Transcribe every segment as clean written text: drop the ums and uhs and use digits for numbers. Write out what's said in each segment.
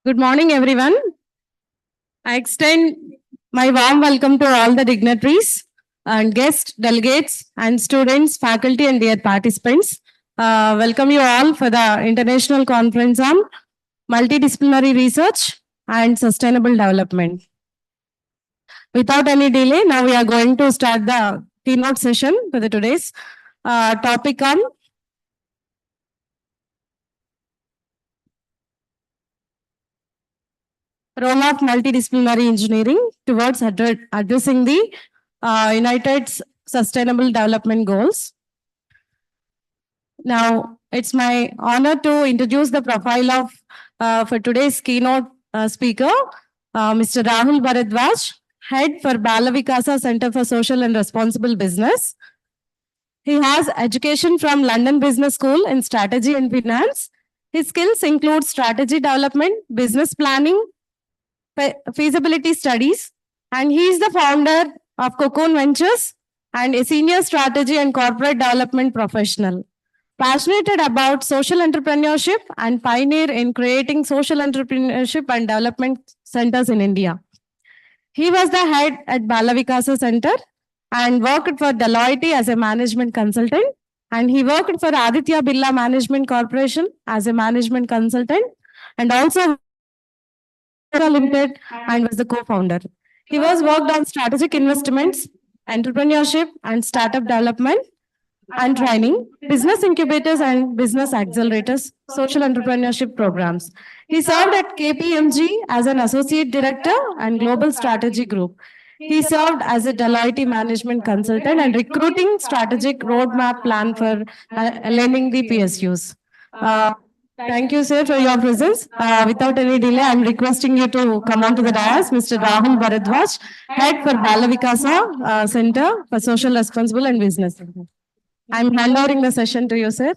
Good morning, everyone. I extend my warm welcome to all the dignitaries and guests, delegates, and students, faculty, and their participants. Welcome you all for the International Conference on Multidisciplinary Research and Sustainable Development. Without any delay, now we are going to start the keynote session for the today's topic on role of multidisciplinary engineering towards addressing the United's Sustainable Development Goals. Now, it's my honor to introduce the profile of for today's keynote speaker, Mr. Rahul Bharadwaj, Head for Balavikasa Center for Social and Responsible Business. He has education from London Business School in Strategy and Finance. His skills include strategy development, business planning, feasibility studies, and he is the founder of Cocoon Ventures and a senior strategy and corporate development professional. Passionate about social entrepreneurship and pioneer in creating social entrepreneurship and development centers in India. He was the head at Balavikasa Center and worked for Deloitte as a management consultant. And he worked for Aditya Birla Management Corporation as a management consultant and also Limited and was the co-founder. He was worked on strategic investments, entrepreneurship and startup development and training, business incubators and business accelerators, social entrepreneurship programs. He served at KPMG as an associate director and global strategy group. He served as a Deloitte management consultant and recruiting strategic roadmap plan for aligning the PSUs. Thank you, sir, for your presence. Without any delay, I'm requesting you to come on to the dais, Mr. Rahul Bharadwaj, Head for Balavikasa Center for Social Responsible and Business. I'm handovering the session to you, sir.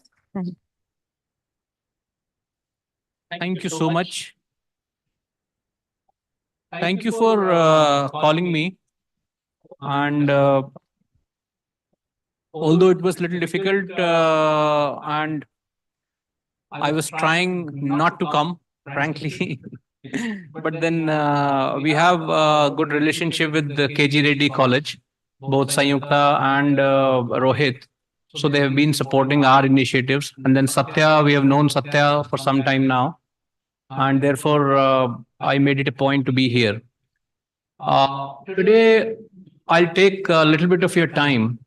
Thank you so much. Thank you for calling me. And although it was a little difficult and I was trying not to come, frankly. But then we have a good relationship with the KG Reddy College, both Sayukta and Rohit. So they have been supporting our initiatives. And then Satya, we have known Satya for some time now. And therefore, I made it a point to be here. Today, I'll take a little bit of your time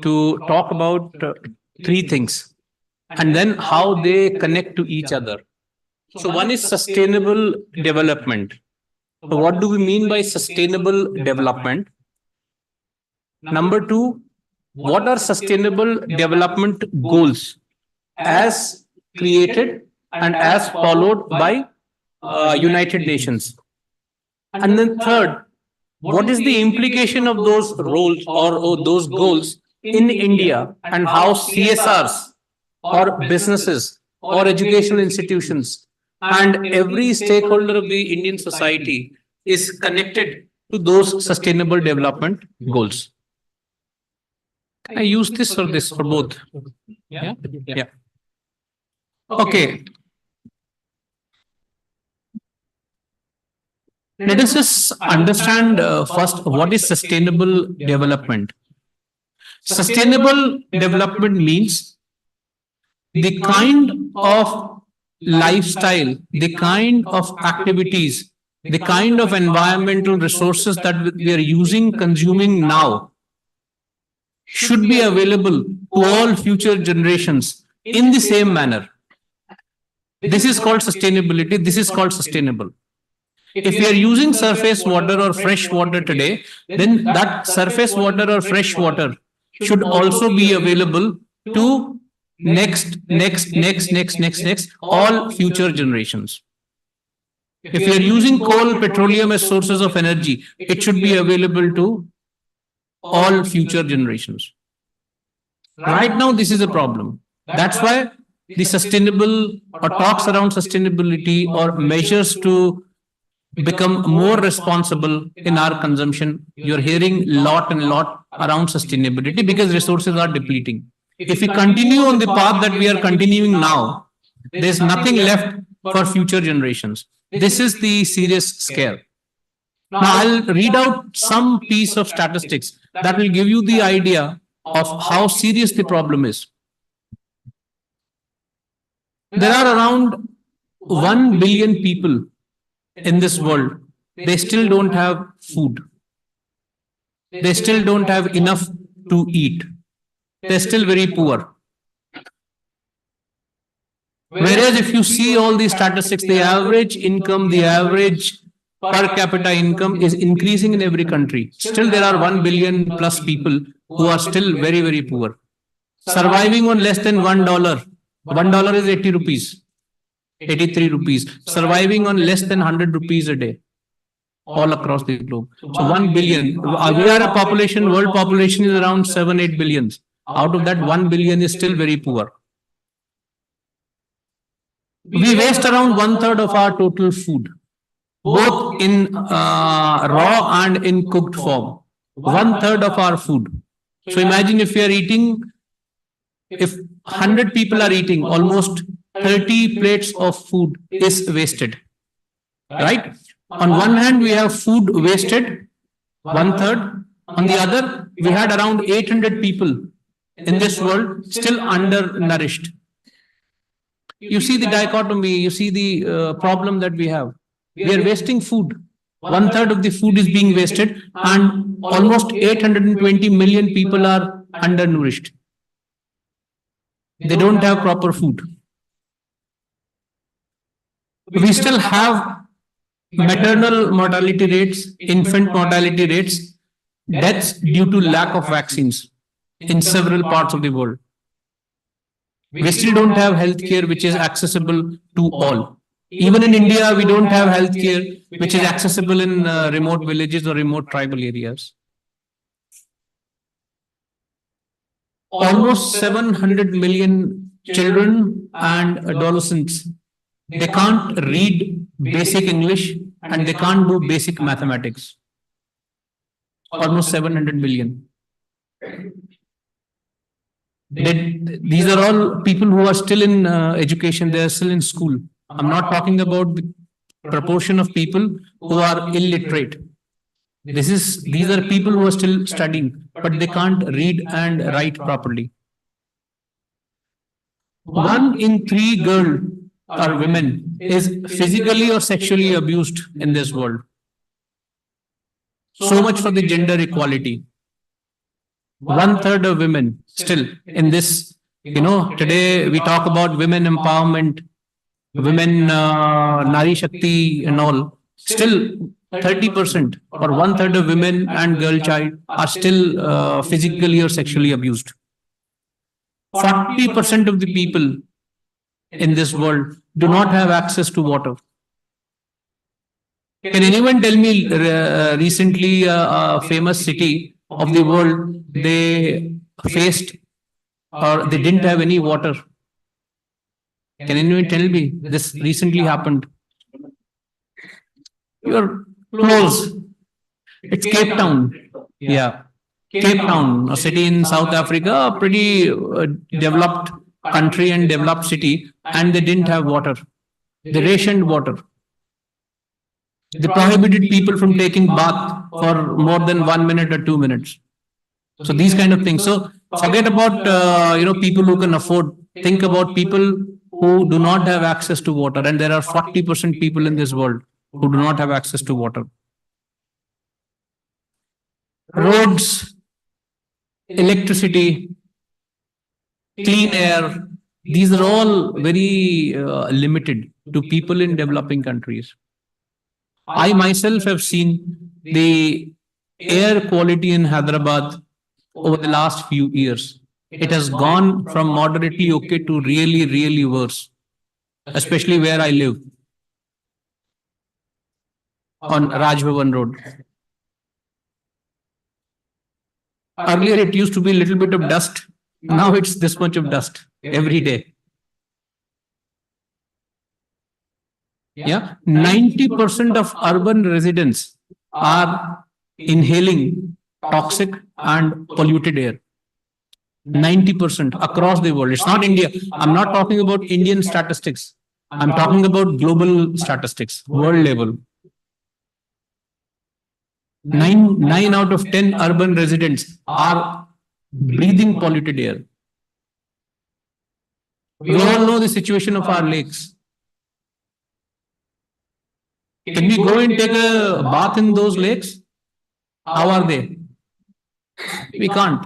to talk about three things and then how they connect to each other. So one is sustainable development. So what do we mean by sustainable development? Number two, what are sustainable development goals as created and as followed by United Nations? And then third, what is the implication of those roles or those goals in India and how CSRs or businesses or educational institutions and every stakeholder of the Indian society is connected to those sustainable development goals. Can I use this for both? Yeah. Okay. Let us just understand first what is sustainable development. Sustainable development means the kind of lifestyle, the kind of activities, the kind of environmental resources that we are using, consuming now should be available to all future generations in the same manner. This is called sustainability. This is called sustainable. If we are using surface water or fresh water today, then that surface water or fresh water should also be available to next, all future generations. If we are using coal, petroleum as sources of energy, it should be available to all future generations. Right now, this is a problem. That's why the sustainable or talks around sustainability or measures to become more responsible in our consumption. You're hearing lot around sustainability because resources are depleting. If we continue on the path that we are continuing now, there's nothing left for future generations. This is the serious scare. Now, I'll read out some piece of statistics that will give you the idea of how serious the problem is. There are around 1 billion people in this world. They still don't have food. They still don't have enough to eat. They're still very poor. Whereas if you see all these statistics, the average income, the average per capita income is increasing in every country. Still, there are 1 billion plus people who are still very, very poor. Surviving on less than $1. $1 is 80 rupees, 83 rupees. Surviving on less than 100 rupees a day all across the globe. So 1 billion. We are a population, world population is around 7, 8 billions. Out of that, 1 billion is still very poor. We waste around 1/3 of our total food, both in raw and in cooked form. 1/3 of our food. So imagine if we are eating, if 100 people are eating, almost 30 plates of food is wasted. Right? On one hand, we have food wasted, 1/3. On the other, we had around 800 people in this world still undernourished. You see the dichotomy, you see the problem that we have. We are wasting food. 1/3 of the food is being wasted, and almost 820 million people are undernourished. They don't have proper food. We still have maternal mortality rates, infant mortality rates, deaths due to lack of vaccines in several parts of the world. We still don't have healthcare which is accessible to all. Even in India, we don't have healthcare which is accessible in remote villages or remote tribal areas. Almost 700 million children and adolescents, they can't read basic English and they can't do basic mathematics. Almost 700 million. These are all people who are still in education, they are still in school. I'm not talking about the proportion of people who are illiterate. These are people who are still studying, but they can't read and write properly. 1 in 3 girls or women is physically or sexually abused in this world. So much for the gender equality. 1/3 of women still in this, today we talk about women empowerment, women Nari Shakti and all. Still 30% or 1/3 of women and girl child are still physically or sexually abused. 40% of the people in this world do not have access to water. Can anyone tell me recently a famous city of the world, they faced or they didn't have any water? Can anyone tell me this recently happened? You're close. It's Cape Town. Yeah. Cape Town, a city in South Africa, a pretty developed country and developed city, and they didn't have water. They rationed water. They prohibited people from taking bath for more than 1 minute or 2 minutes. So these kind of things. So forget about people who can afford. Think about people who do not have access to water, and there are 40% people in this world who do not have access to water. Roads, electricity, clean air, these are all very limited to people in developing countries. I myself have seen the air quality in Hyderabad over the last few years. It has gone from moderately okay to really, really worse, especially where I live on Raj Bhavan Road. Earlier, it used to be a little bit of dust. Now it's this much of dust every day. Yeah, 90% of urban residents are inhaling toxic and polluted air. 90% across the world. It's not India. I'm not talking about Indian statistics. I'm talking about global statistics, world level. Nine out of 10 urban residents are breathing polluted air. We all know the situation of our lakes. Can we go and take a bath in those lakes? How are they? We can't.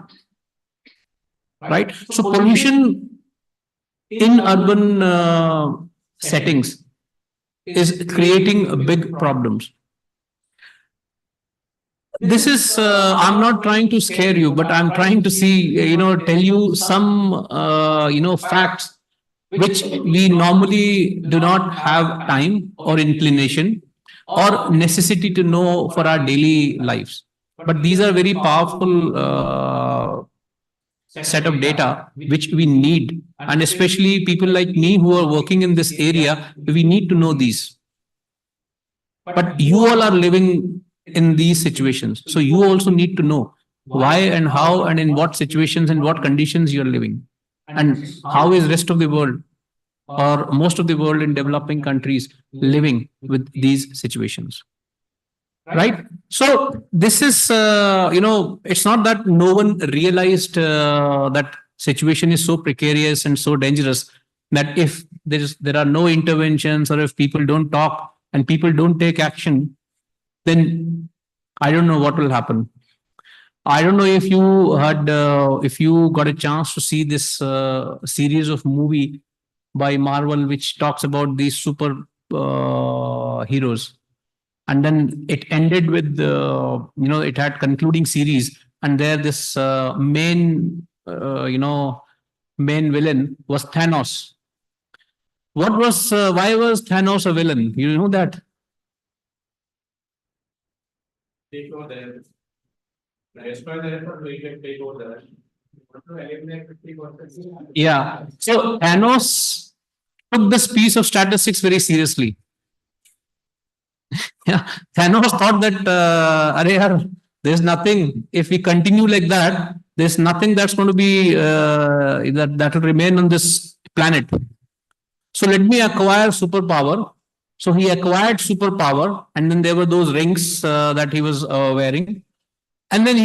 Right? So pollution in urban settings is creating big problems. This is, I'm not trying to scare you, but I'm trying to tell you some, facts which we normally do not have time or inclination or necessity to know for our daily lives. But these are very powerful set of data which we need. And especially people like me who are working in this area, we need to know these. But you all are living in these situations. So you also need to know why and how and in what situations and what conditions you're living. And how is rest of the world or most of the world in developing countries living with these situations. Right? So this is, it's not that no one realized that situation is so precarious and so dangerous that if there are no interventions or if people don't talk and people don't take action, then I don't know what will happen. I don't know if you had, if you got a chance to see this series of movie by Marvel, which talks about these super heroes. And then it ended with, it had concluding series. And there this main villain was Thanos. Why was Thanos a villain? You know that? Take over there. Destroy the effort, we can take over there. Yeah. So Thanos took this piece of statistics very seriously. Yeah. Thanos thought that, there's nothing. If we continue like that, there's nothing that's going to be that will remain on this planet. So let me acquire superpower. So he acquired superpower, and then there were those rings that he was wearing. And then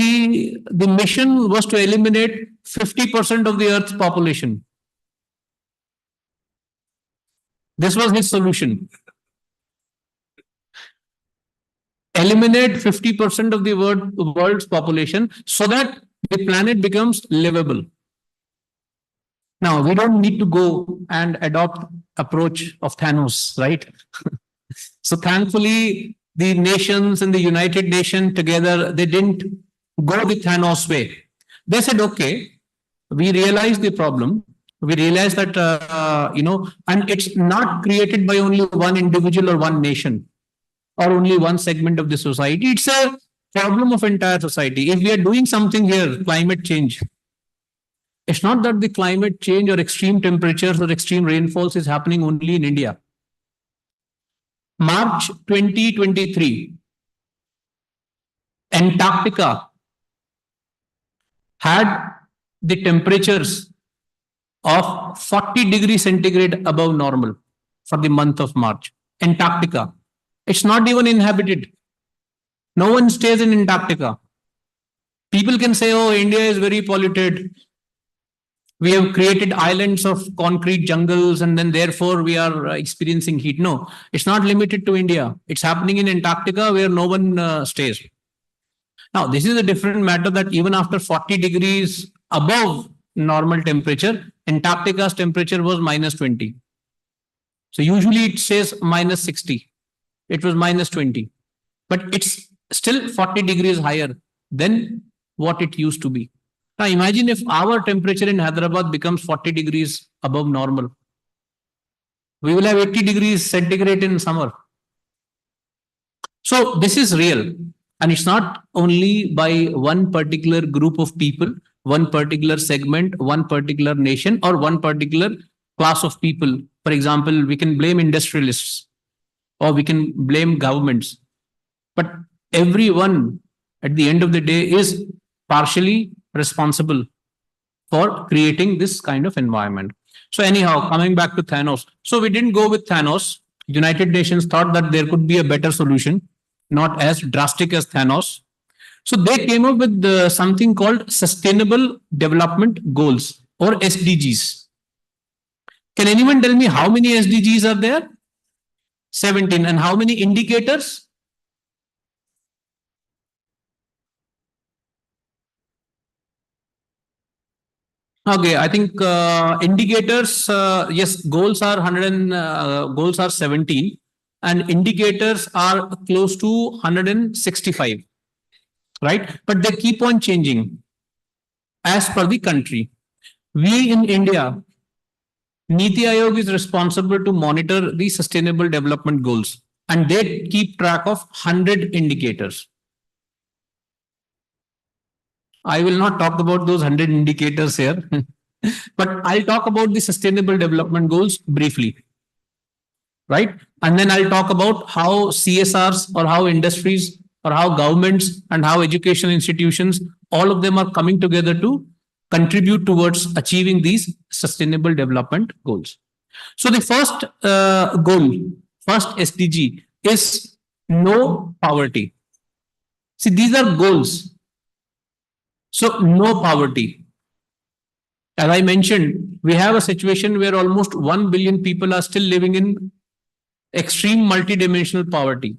the mission was to eliminate 50% of the Earth's population. This was his solution. Eliminate 50% of the world's population so that the planet becomes livable. Now, we don't need to go and adopt approach of Thanos, right? So thankfully, the nations and the United Nations together, they didn't go the Thanos way. They said, okay, we realize the problem. We realize that, and it's not created by only one individual or one nation or only one segment of the society. It's a problem of entire society. If we are doing something here, climate change, it's not that the climate change or extreme temperatures or extreme rainfalls is happening only in India. March 2023, Antarctica had the temperatures of 40 degrees centigrade above normal for the month of March. Antarctica. It's not even inhabited. No one stays in Antarctica. People can say, oh, India is very polluted. We have created islands of concrete jungles and then therefore we are experiencing heat. No, it's not limited to India. It's happening in Antarctica where no one stays. Now, this is a different matter that even after 40 degrees above normal temperature, Antarctica's temperature was minus 20. So usually it says minus 60. It was minus 20. But it's still 40 degrees higher than what it used to be. Now imagine if our temperature in Hyderabad becomes 40 degrees above normal. We will have 80 degrees centigrade in summer. So this is real. And it's not only by one particular group of people, one particular segment, one particular nation, or one particular class of people. For example, we can blame industrialists or we can blame governments. But everyone at the end of the day is partially responsible for creating this kind of environment. So anyhow, coming back to Thanos. So we didn't go with Thanos. United Nations thought that there could be a better solution, not as drastic as Thanos. So they came up with something called Sustainable Development Goals, or SDGs. Can anyone tell me how many SDGs are there? 17. And how many indicators? Okay, I think indicators, yes, goals are 100 and goals are 17, and indicators are close to 165, right? But they keep on changing as per the country. We in India, Niti Aayog is responsible to monitor the sustainable development goals, and they keep track of 100 indicators. I will not talk about those 100 indicators here, but I'll talk about the sustainable development goals briefly, right? And then I'll talk about how CSRs, or how industries, or how governments, and how educational institutions, all of them are coming together to contribute towards achieving these sustainable development goals. So the first goal, first SDG is no poverty. See, these are goals. So no poverty. As I mentioned, we have a situation where almost 1 billion people are still living in extreme multidimensional poverty.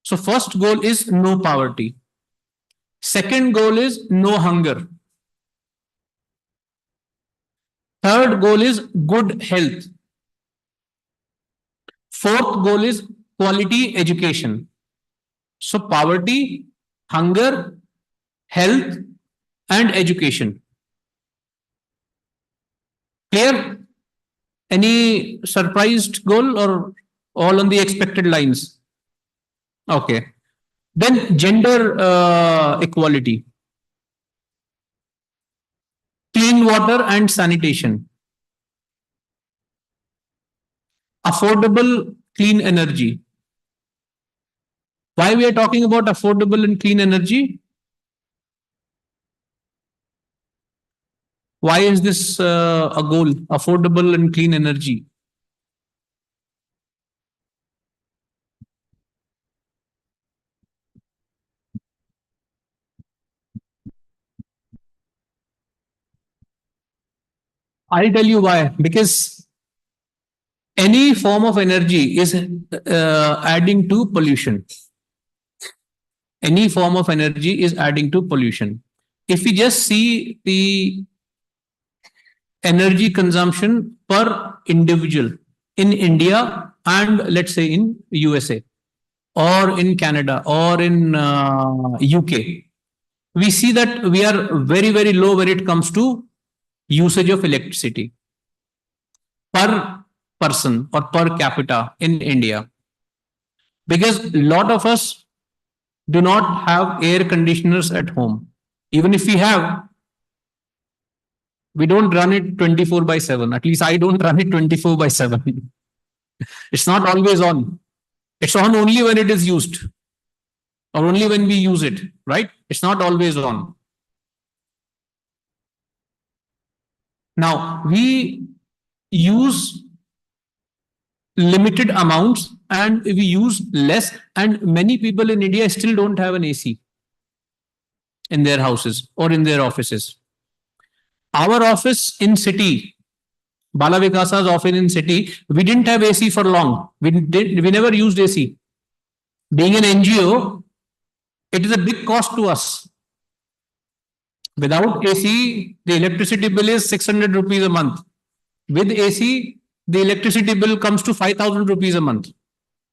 So first goal is no poverty. Second goal is no hunger. Third goal is good health. Fourth goal is quality education. So poverty, hunger, health, and education. Clear? Any surprised goal, or all on the expected lines? Okay. Then gender equality, clean water and sanitation, affordable clean energy. Why we are talking about affordable and clean energy? Why is this a goal, affordable and clean energy? I'll tell you why. Because any form of energy is adding to pollution. Any form of energy is adding to pollution. If we just see the energy consumption per individual in India, and let's say in USA, or in Canada, or in UK, we see that we are very, very low when it comes to usage of electricity per person or per capita in India. Because a lot of us do not have air conditioners at home. Even if we have, we don't run it 24/7. At least I don't run it 24/7. It's not always on. It's on only when it is used, or only when we use it, right? It's not always on. Now, we use limited amounts and we use less, and many people in India still don't have an AC in their houses or in their offices. Our office in city, Bala Vikasa's office in city, we didn't have AC for long. We never used AC. Being an NGO, it is a big cost to us. Without AC, the electricity bill is 600 rupees a month. With AC, the electricity bill comes to 5,000 rupees a month,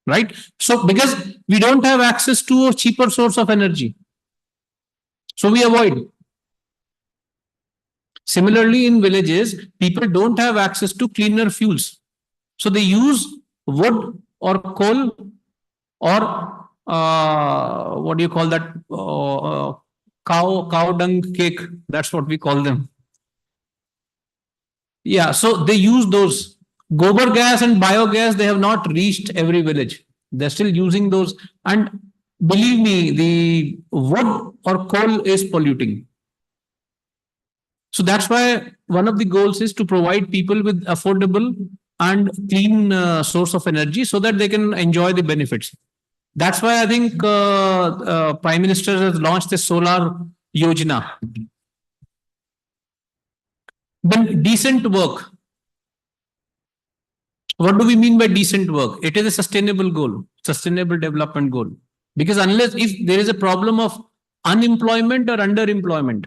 right? So because we don't have access to a cheaper source of energy, so we avoid. Similarly, in villages, people don't have access to cleaner fuels, so they use wood or coal, or what do you call that? Cow dung cake. That's what we call them. Yeah, so they use those. Gobar gas and biogas, they have not reached every village. They're still using those. And believe me, the wood or coal is polluting. So that's why one of the goals is to provide people with affordable and clean source of energy so that they can enjoy the benefits. That's why I think Prime Minister has launched the solar yojana. Then decent work. What do we mean by decent work? It is a sustainable goal, sustainable development goal. Because unless if there is a problem of unemployment or underemployment,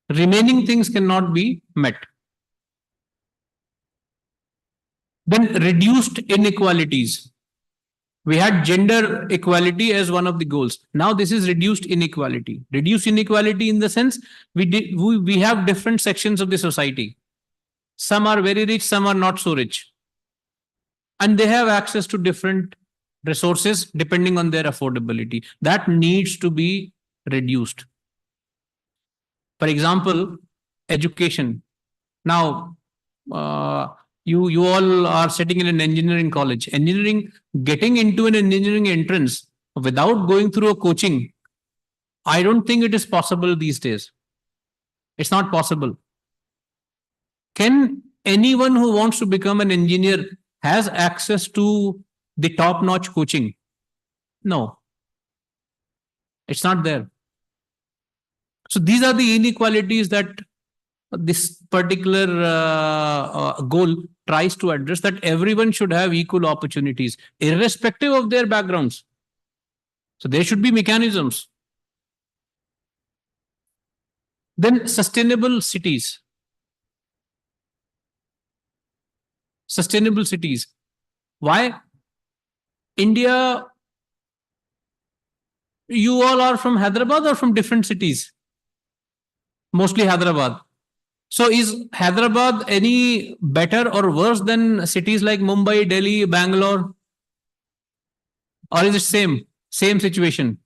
remaining things cannot be met. Then reduced inequalities. We had gender equality as one of the goals. Now this is reduced inequality. Reduced inequality in the sense we have different sections of the society. Some are very rich, some are not so rich. And they have access to different resources depending on their affordability. That needs to be reduced. For example, education. Now, you all are sitting in an engineering college. Engineering, getting into an engineering entrance without going through a coaching, I don't think it is possible these days. It's not possible. Can anyone who wants to become an engineer has access to the top-notch coaching? No. It's not there. So these are the inequalities that this particular goal tries to address, that everyone should have equal opportunities, irrespective of their backgrounds. So there should be mechanisms. Then sustainable cities. Sustainable cities. Why? India, you all are from Hyderabad or from different cities? Mostly Hyderabad. So is Hyderabad any better or worse than cities like Mumbai, Delhi, Bangalore? Or is it same situation?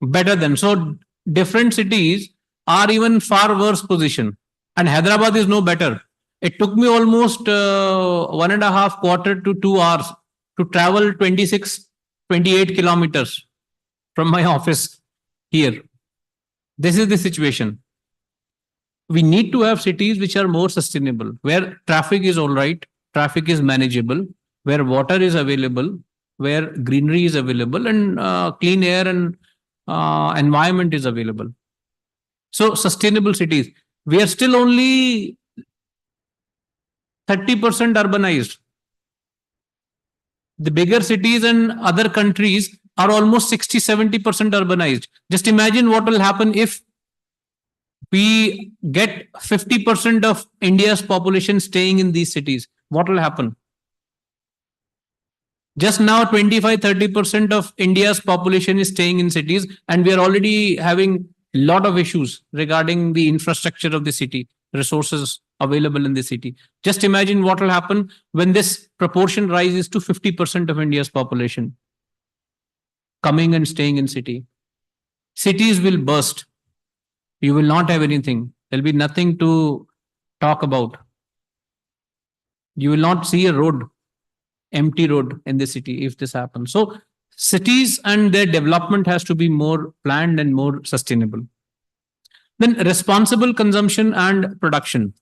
Better than. So different cities are even far worse position. And Hyderabad is no better. It took me almost 1.5 quarter to 2 hours to travel 26, 28 kilometers from my office here. This is the situation. We need to have cities which are more sustainable, where traffic is all right, traffic is manageable, where water is available, where greenery is available, and clean air and environment is available. So sustainable cities. We are still only 30% urbanized. The bigger cities and other countries are almost 60-70% urbanized. Just imagine what will happen if we get 50% of India's population staying in these cities. What will happen? Just now, 25-30% of India's population is staying in cities, and we are already having a lot of issues regarding the infrastructure of the city, resources available in the city. Just imagine what will happen when this proportion rises to 50% of India's population coming and staying in city. Cities will burst. You will not have anything. There'll be nothing to talk about. You will not see a road, empty road in the city if this happens. So cities and their development has to be more planned and more sustainable. Then responsible consumption and production.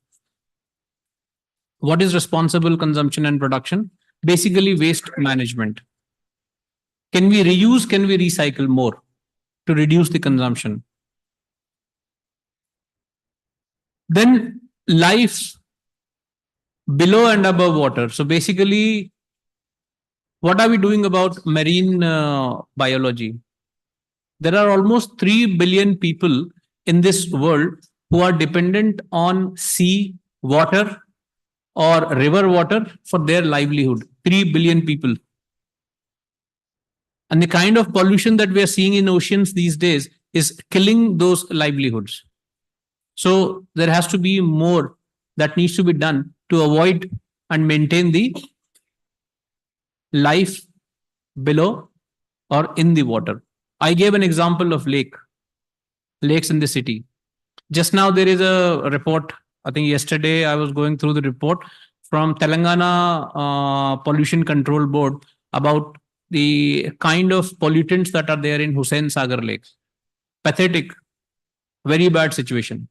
What is responsible consumption and production? Basically waste management. Can we reuse, can we recycle more to reduce the consumption? Then life below and above water. So basically, what are we doing about marine biology? There are almost 3 billion people in this world who are dependent on sea, water, or river water for their livelihood. 3 billion people. And the kind of pollution that we are seeing in oceans these days is killing those livelihoods. So there has to be more that needs to be done to avoid and maintain the life below or in the water. I gave an example of lakes in the city. Just now there is a report, I think yesterday I was going through the report from Telangana Pollution Control Board about the kind of pollutants that are there in Hussain Sagar Lake. Pathetic. Very bad situation.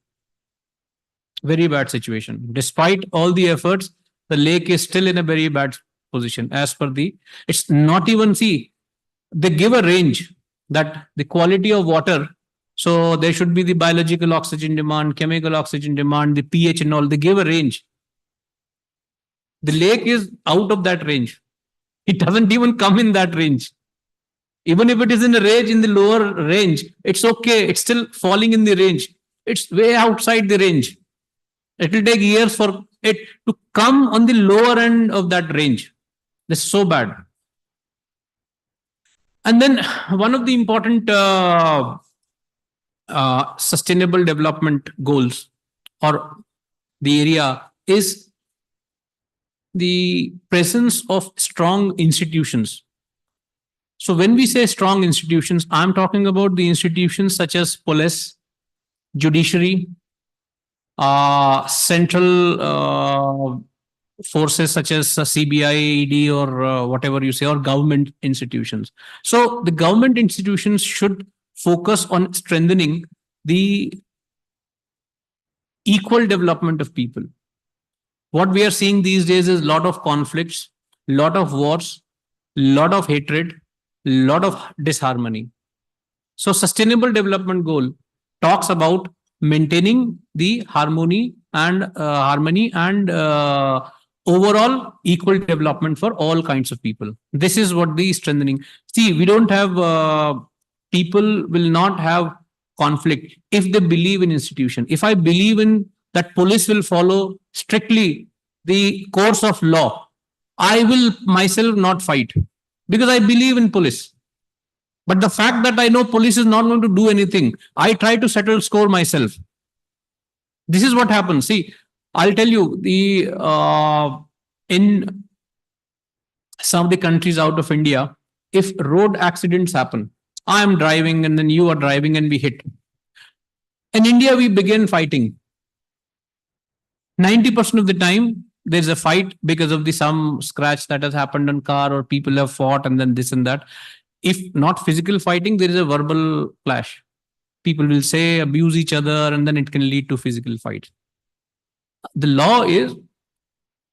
Very bad situation. Despite all the efforts, the lake is still in a very bad position. As per the, it's not even, see, they give a range that the quality of water. So there should be the biological oxygen demand, chemical oxygen demand, the pH and all. They give a range. The lake is out of that range. It doesn't even come in that range. Even if it is in the range, in the lower range, it's okay. It's still falling in the range. It's way outside the range. It will take years for it to come on the lower end of that range. This is so bad. And then one of the important sustainable development goals or the area is the presence of strong institutions. So when we say strong institutions, I'm talking about the institutions such as police, judiciary, central forces such as CBI, ED, or whatever you say, or government institutions. So the government institutions should focus on strengthening the equal development of people. What we are seeing these days is a lot of conflicts, lot of wars, lot of hatred, lot of disharmony. So sustainable development goal talks about maintaining the harmony and overall equal development for all kinds of people. This is what the strengthening. See, we don't have people will not have conflict if they believe in institution. If I believe in that police will follow strictly the course of law, I will myself not fight because I believe in police. But the fact that I know police is not going to do anything, I try to settle score myself. This is what happens. See, I'll tell you, the in some of the countries out of India, if road accidents happen, I am driving and then you are driving and we hit. In India, we begin fighting. 90% of the time, there's a fight because of the some scratch that has happened on car or people have fought and then this and that. If not physical fighting, there is a verbal clash. People will say, abuse each other, and then it can lead to physical fights. The law is,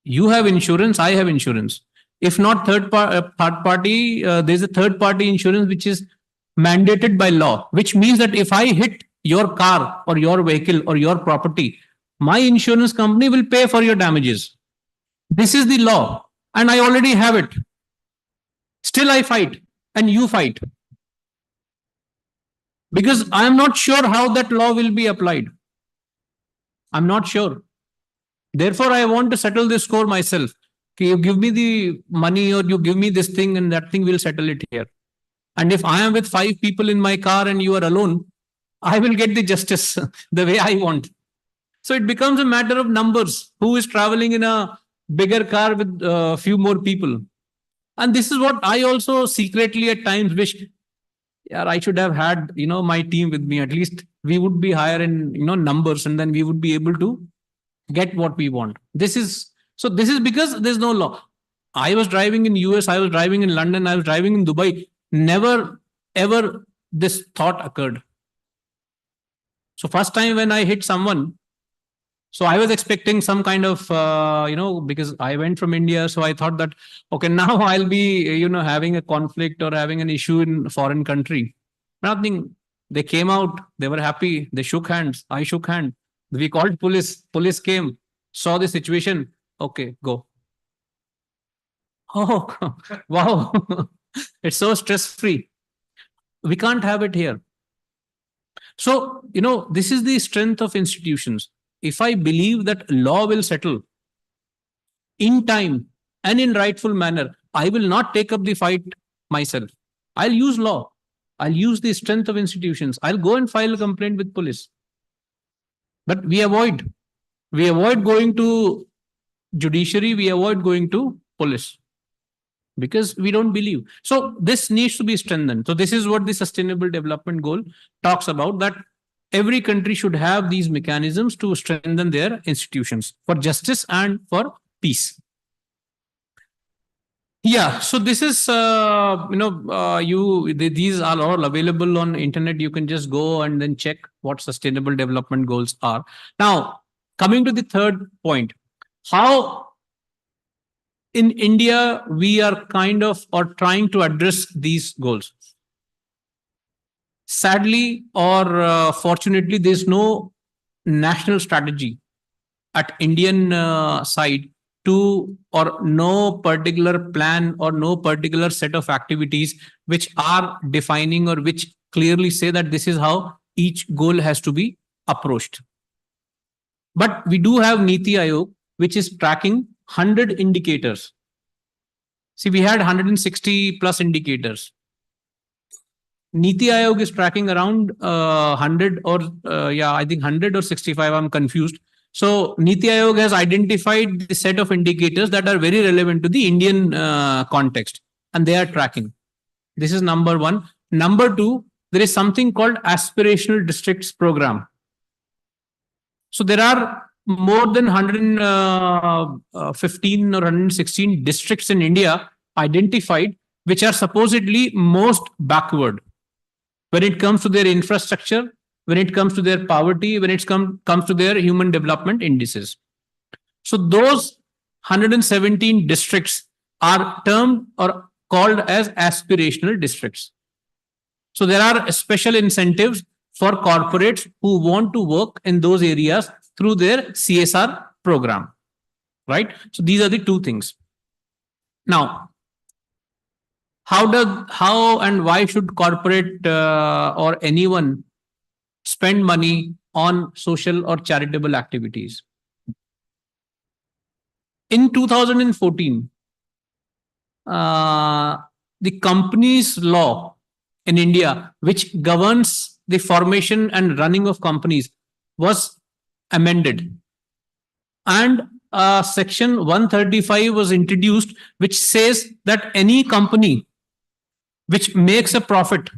you have insurance, I have insurance. If not third party, there's a third party insurance which is mandated by law, which means that if I hit your car or your vehicle or your property, my insurance company will pay for your damages. This is the law, and I already have it. Still, I fight, and you fight. Because I am not sure how that law will be applied. I'm not sure. Therefore, I want to settle this score myself. Okay, you give me the money or you give me this thing and that thing will settle it here. And if I am with 5 people in my car and you are alone, I will get the justice the way I want. So it becomes a matter of numbers. Who is traveling in a bigger car with a few more people? And this is what I also secretly at times wish, yeah, I should have had, my team with me. At least we would be higher in, numbers, and then we would be able to get what we want. This is because there's no law. I was driving in US, I was driving in London, I was driving in Dubai. Never, ever this thought occurred. So first time when I hit someone, so I was expecting some kind of, because I went from India. So I thought that, okay, now I'll be, having a conflict or having an issue in a foreign country. Nothing. They came out. They were happy. They shook hands. I shook hands. We called police. Police came, saw the situation. Okay, go. Oh, wow. It's so stress-free. We can't have it here. So, this is the strength of institutions. If I believe that law will settle in time and in rightful manner, I will not take up the fight myself. I'll use law. I'll use the strength of institutions. I'll go and file a complaint with police. But we avoid going to judiciary. We avoid going to police because we don't believe. So this needs to be strengthened. So this is what the Sustainable Development Goal talks about, that every country should have these mechanisms to strengthen their institutions for justice and for peace. Yeah, so this is these are all available on internet. You can just go and then check what sustainable development goals are. Now, coming to the third point, how in India we are kind of or trying to address these goals. Sadly or fortunately, there's no national strategy at Indian side to or no particular plan or no particular set of activities which are defining or which clearly say that this is how each goal has to be approached. But we do have Niti Aayog, which is tracking 100 indicators. See, we had 160 plus indicators. Niti Aayog is tracking around 100 or I think 100 or 65. I'm confused. So Niti Aayog has identified the set of indicators that are very relevant to the Indian context, and they are tracking. This is number one. Number two, there is something called aspirational districts program. So there are more than 115 or 116 districts in India identified, which are supposedly most backward when it comes to their infrastructure, when it comes to their poverty, when it comes to their human development indices. So those 117 districts are termed or called as aspirational districts. So there are special incentives for corporates who want to work in those areas through their CSR program, right? So these are the two things. Now, how and why should corporate or anyone spend money on social or charitable activities? In 2014, the companies law in India, which governs the formation and running of companies, was amended. And section 135 was introduced, which says that any company which makes a profit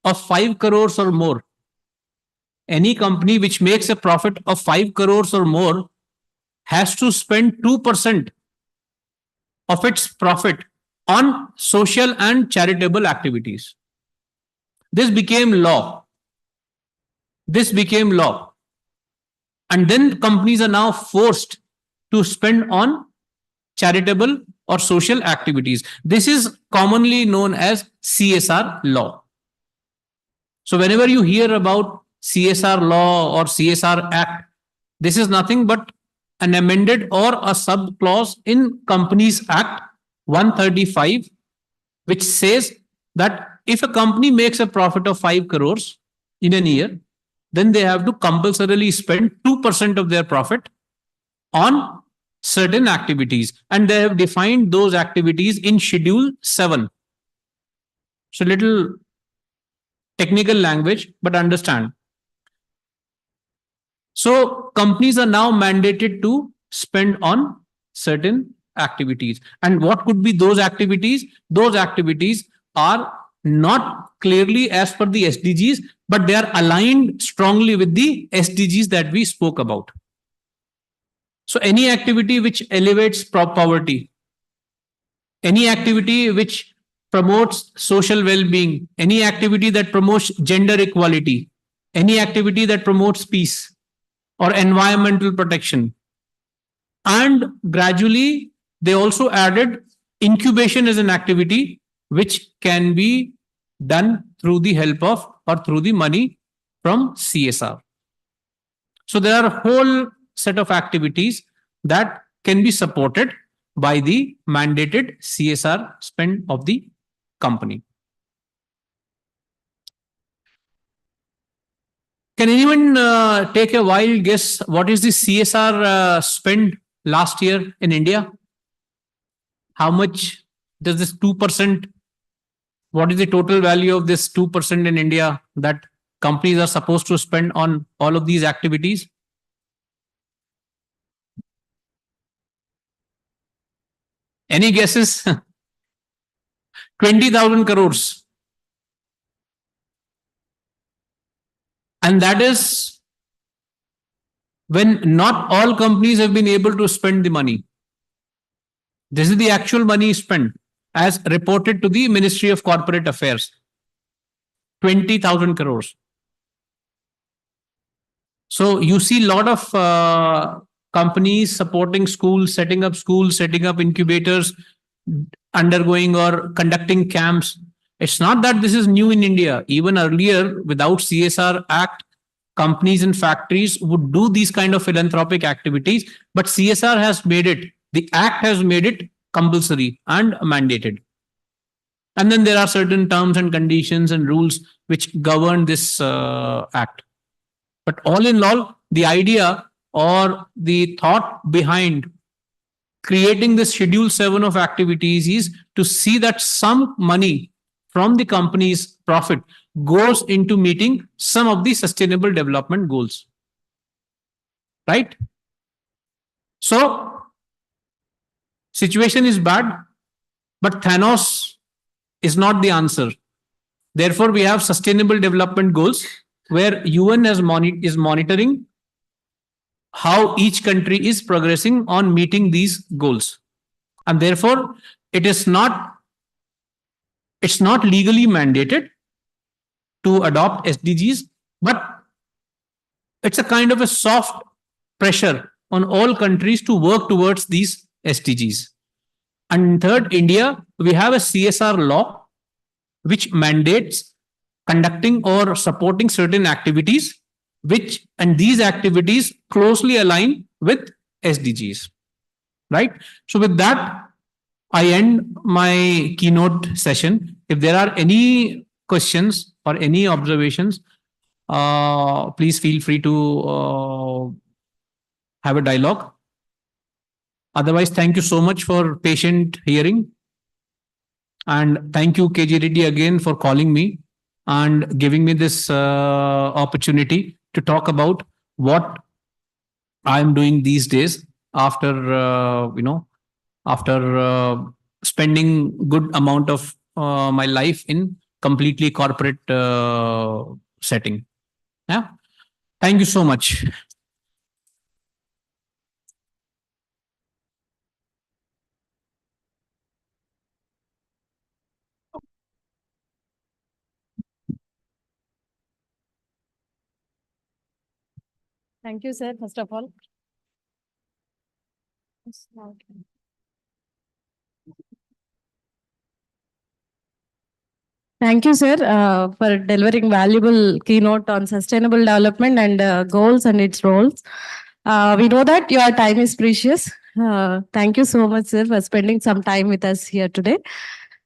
of 5 crores or more, any company which makes a profit of 5 crores or more has to spend 2% of its profit on social and charitable activities. This became law. This became law. And then companies are now forced to spend on charitable or social activities. This is commonly known as CSR law. So whenever you hear about CSR law or CSR act, this is nothing but an amended or a sub clause in Companies Act 135, which says that if a company makes a profit of 5 crores in a year, then they have to compulsorily spend 2% of their profit on certain activities. And they have defined those activities in Schedule 7. So little technical language, but understand. So companies are now mandated to spend on certain activities. And what could be those activities? Those activities are not clearly as per the SDGs, but they are aligned strongly with the SDGs that we spoke about. So any activity which elevates poverty, any activity which promotes social well-being, any activity that promotes gender equality, any activity that promotes peace or environmental protection. And gradually, they also added incubation as an activity which can be done through the help of or through the money from CSR. So there are a whole set of activities that can be supported by the mandated CSR spend of the company. Can anyone take a wild guess what is the CSR spend last year in India? How much does this 2%? What is the total value of this 2% in India that companies are supposed to spend on all of these activities? Any guesses? 20,000 crores. And that is when not all companies have been able to spend the money. This is the actual money spent. as reported to the Ministry of Corporate Affairs. 20,000 crores. So you see a lot of companies supporting schools, setting up incubators, undergoing or conducting camps. It's not that this is new in India. Even earlier, without CSR Act, companies and factories would do these kind of philanthropic activities, but CSR has made it, the act has made it compulsory and mandated. And then there are certain terms and conditions and rules which govern this act. But all in all, the idea or the thought behind creating this Schedule 7 of activities is to see that some money from the company's profit goes into meeting some of the sustainable development goals. Right? So, situation is bad, but Thanos is not the answer. Therefore, we have sustainable development goals where UN is monitoring how each country is progressing on meeting these goals. And therefore, it's not legally mandated to adopt SDGs, but it's a kind of a soft pressure on all countries to work towards these SDGs. And third, India, we have a CSR law which mandates conducting or supporting certain activities, which and these activities closely align with SDGs. Right? So, with that, I end my keynote session. If there are any questions or any observations, please feel free to have a dialogue. Otherwise, thank you so much for patient hearing. And thank you, KG Reddy, again for calling me and giving me this opportunity to talk about what I'm doing these days after, after spending good amount of my life in completely corporate setting. Yeah. Thank you so much. Thank you, sir, first of all. Thank you, sir, for delivering valuable keynote on sustainable development and goals and its roles. We know that your time is precious. Thank you so much, sir, for spending some time with us here today.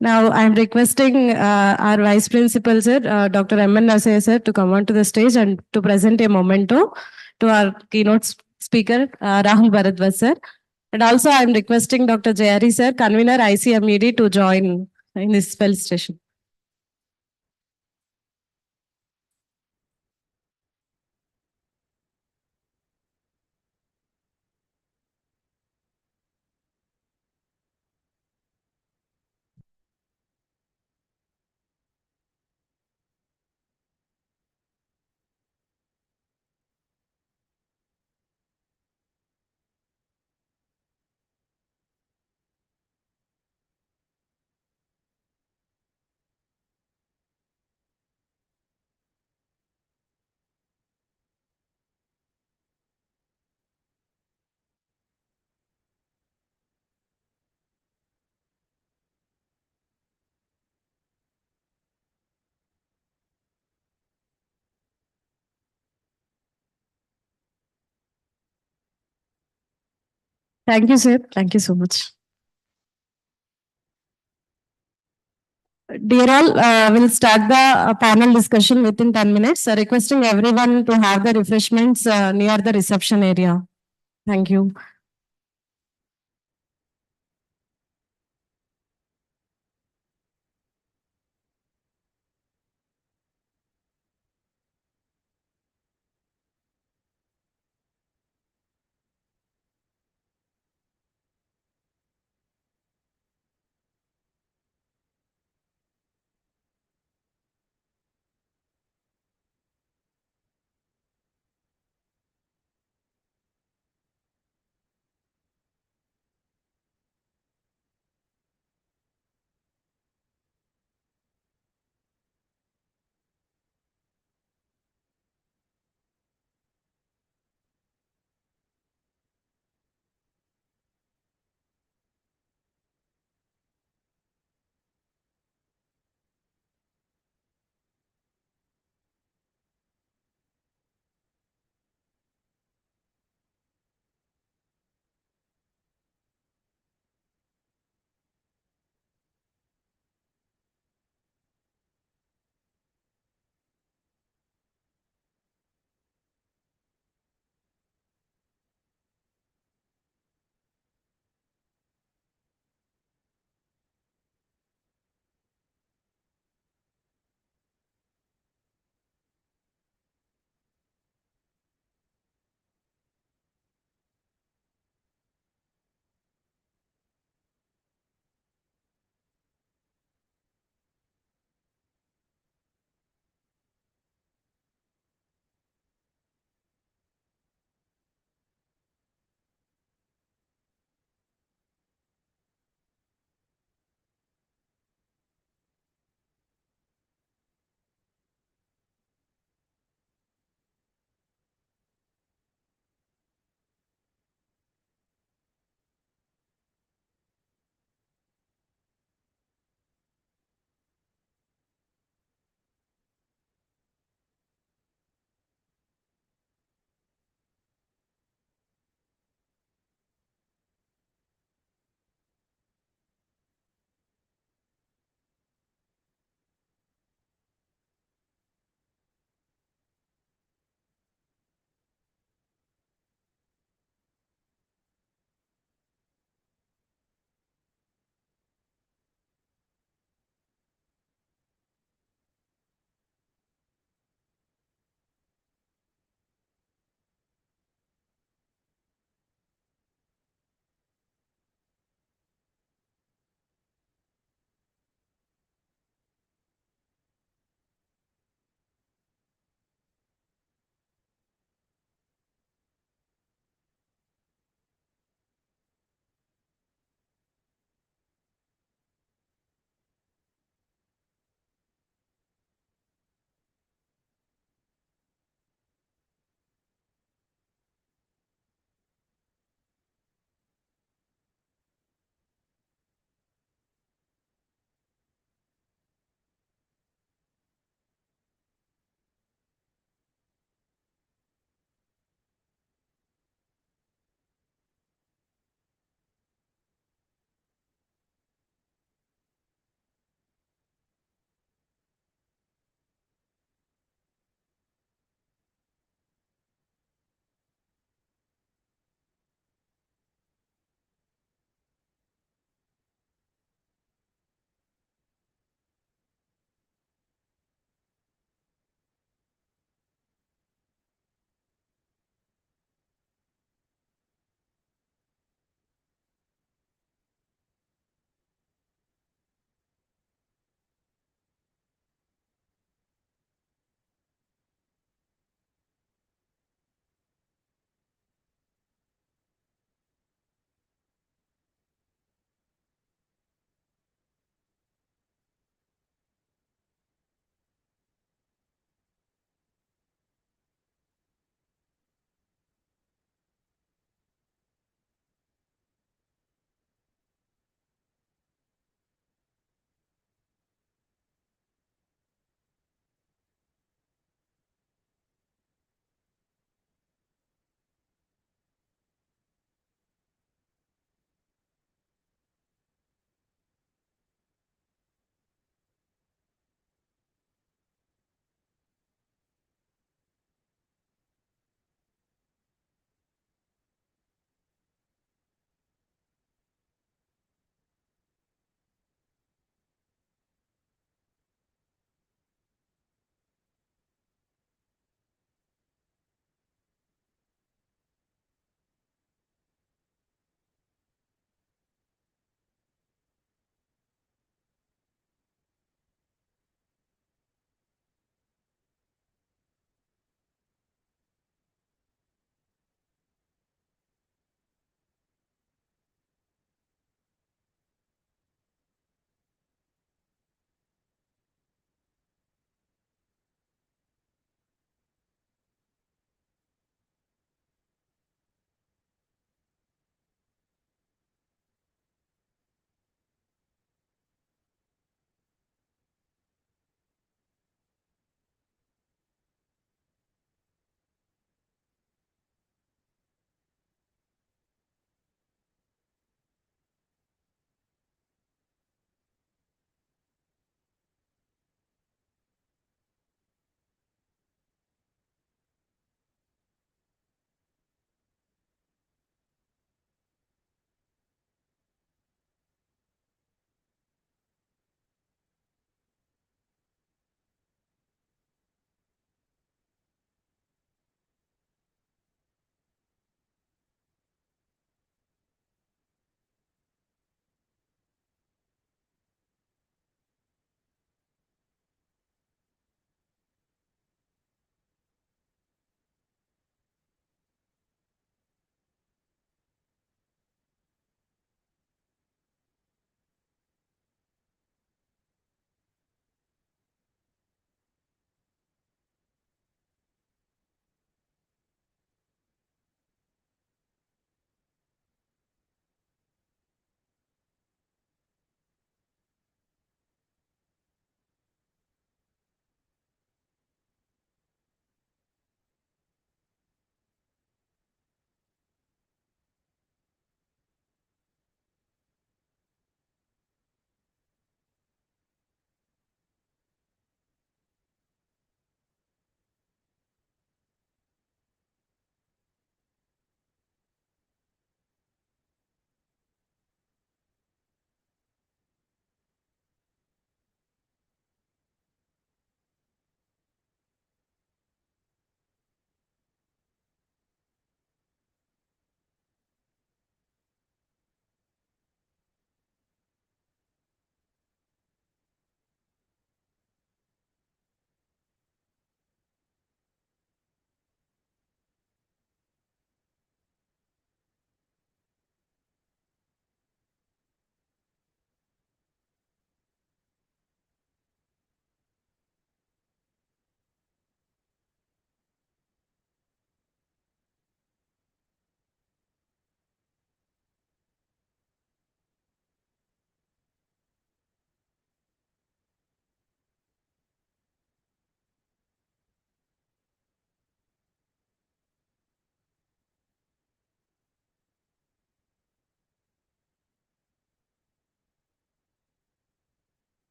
Now, I'm requesting our Vice Principal, sir, Dr. M. N. Nasir, sir, to come onto the stage and to present a memento to our keynote speaker, Rahul Bharadwaj, sir. And also, I'm requesting Dr. Jayari, sir, convener ICMED, to join in this felicitation. Thank you, sir. Thank you so much. Dear all, we'll start the panel discussion within 10 minutes, requesting everyone to have the refreshments near the reception area. Thank you.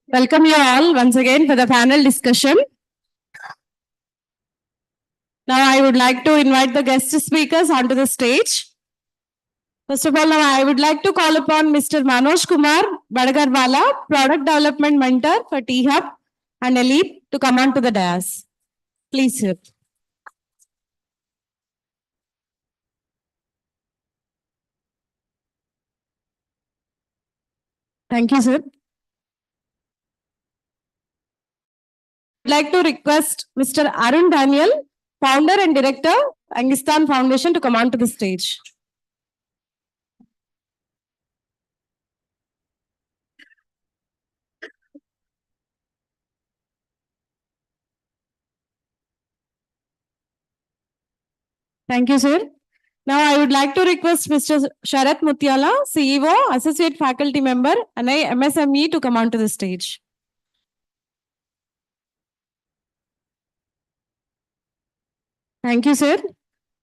Welcome you all once again for the panel discussion. Now I would like to invite the guest speakers onto the stage. First of all, now I would like to call upon Mr. Manoj Kumar Badagarwala, Product Development Mentor for T-Hub and Elite, to come on to the dais. Please, sir. Thank you, sir. I'd like to request Mr. Arun Daniel, Founder and Director, Angistan Foundation, to come on to the stage. Thank you, sir. Now I would like to request Mr. Sharath Mutiala, CEO, Associate Faculty Member, and MSME, to come on to the stage. Thank you, sir.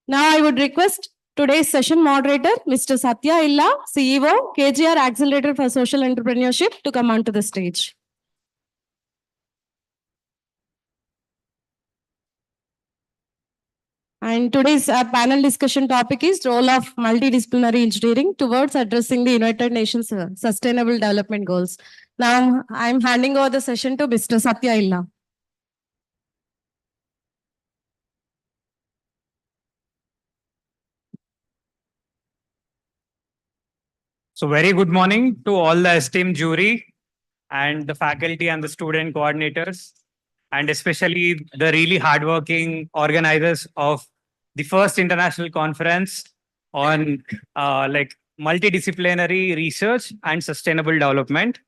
Now I would request today's session moderator, Mr. Satya Illa, CEO, KGR Accelerator for Social Entrepreneurship, to come on to the stage. And today's panel discussion topic is role of multidisciplinary engineering towards addressing the United Nations Sustainable Development Goals. Now I'm handing over the session to Mr. Satya Illa. So very good morning to all the esteemed jury and the faculty and the student coordinators, and especially the really hardworking organizers of the first international conference on multidisciplinary research and sustainable development.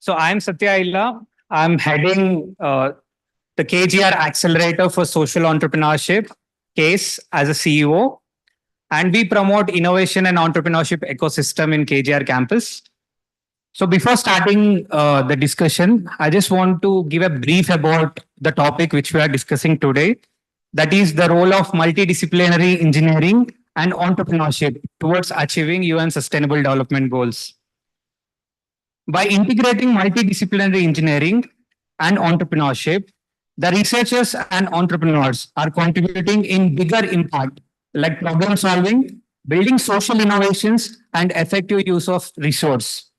So I'm Satya Illa. I'm heading the KGR Accelerator for Social Entrepreneurship case as a CEO. And we promote innovation and entrepreneurship ecosystem in KGR campus. So before starting the discussion, I just want to give a brief about the topic which we are discussing today. That is the role of multidisciplinary engineering and entrepreneurship towards achieving UN Sustainable Development Goals. By integrating multidisciplinary engineering and entrepreneurship, the researchers and entrepreneurs are contributing in bigger impact, like problem solving, building social innovations, and effective use of resource.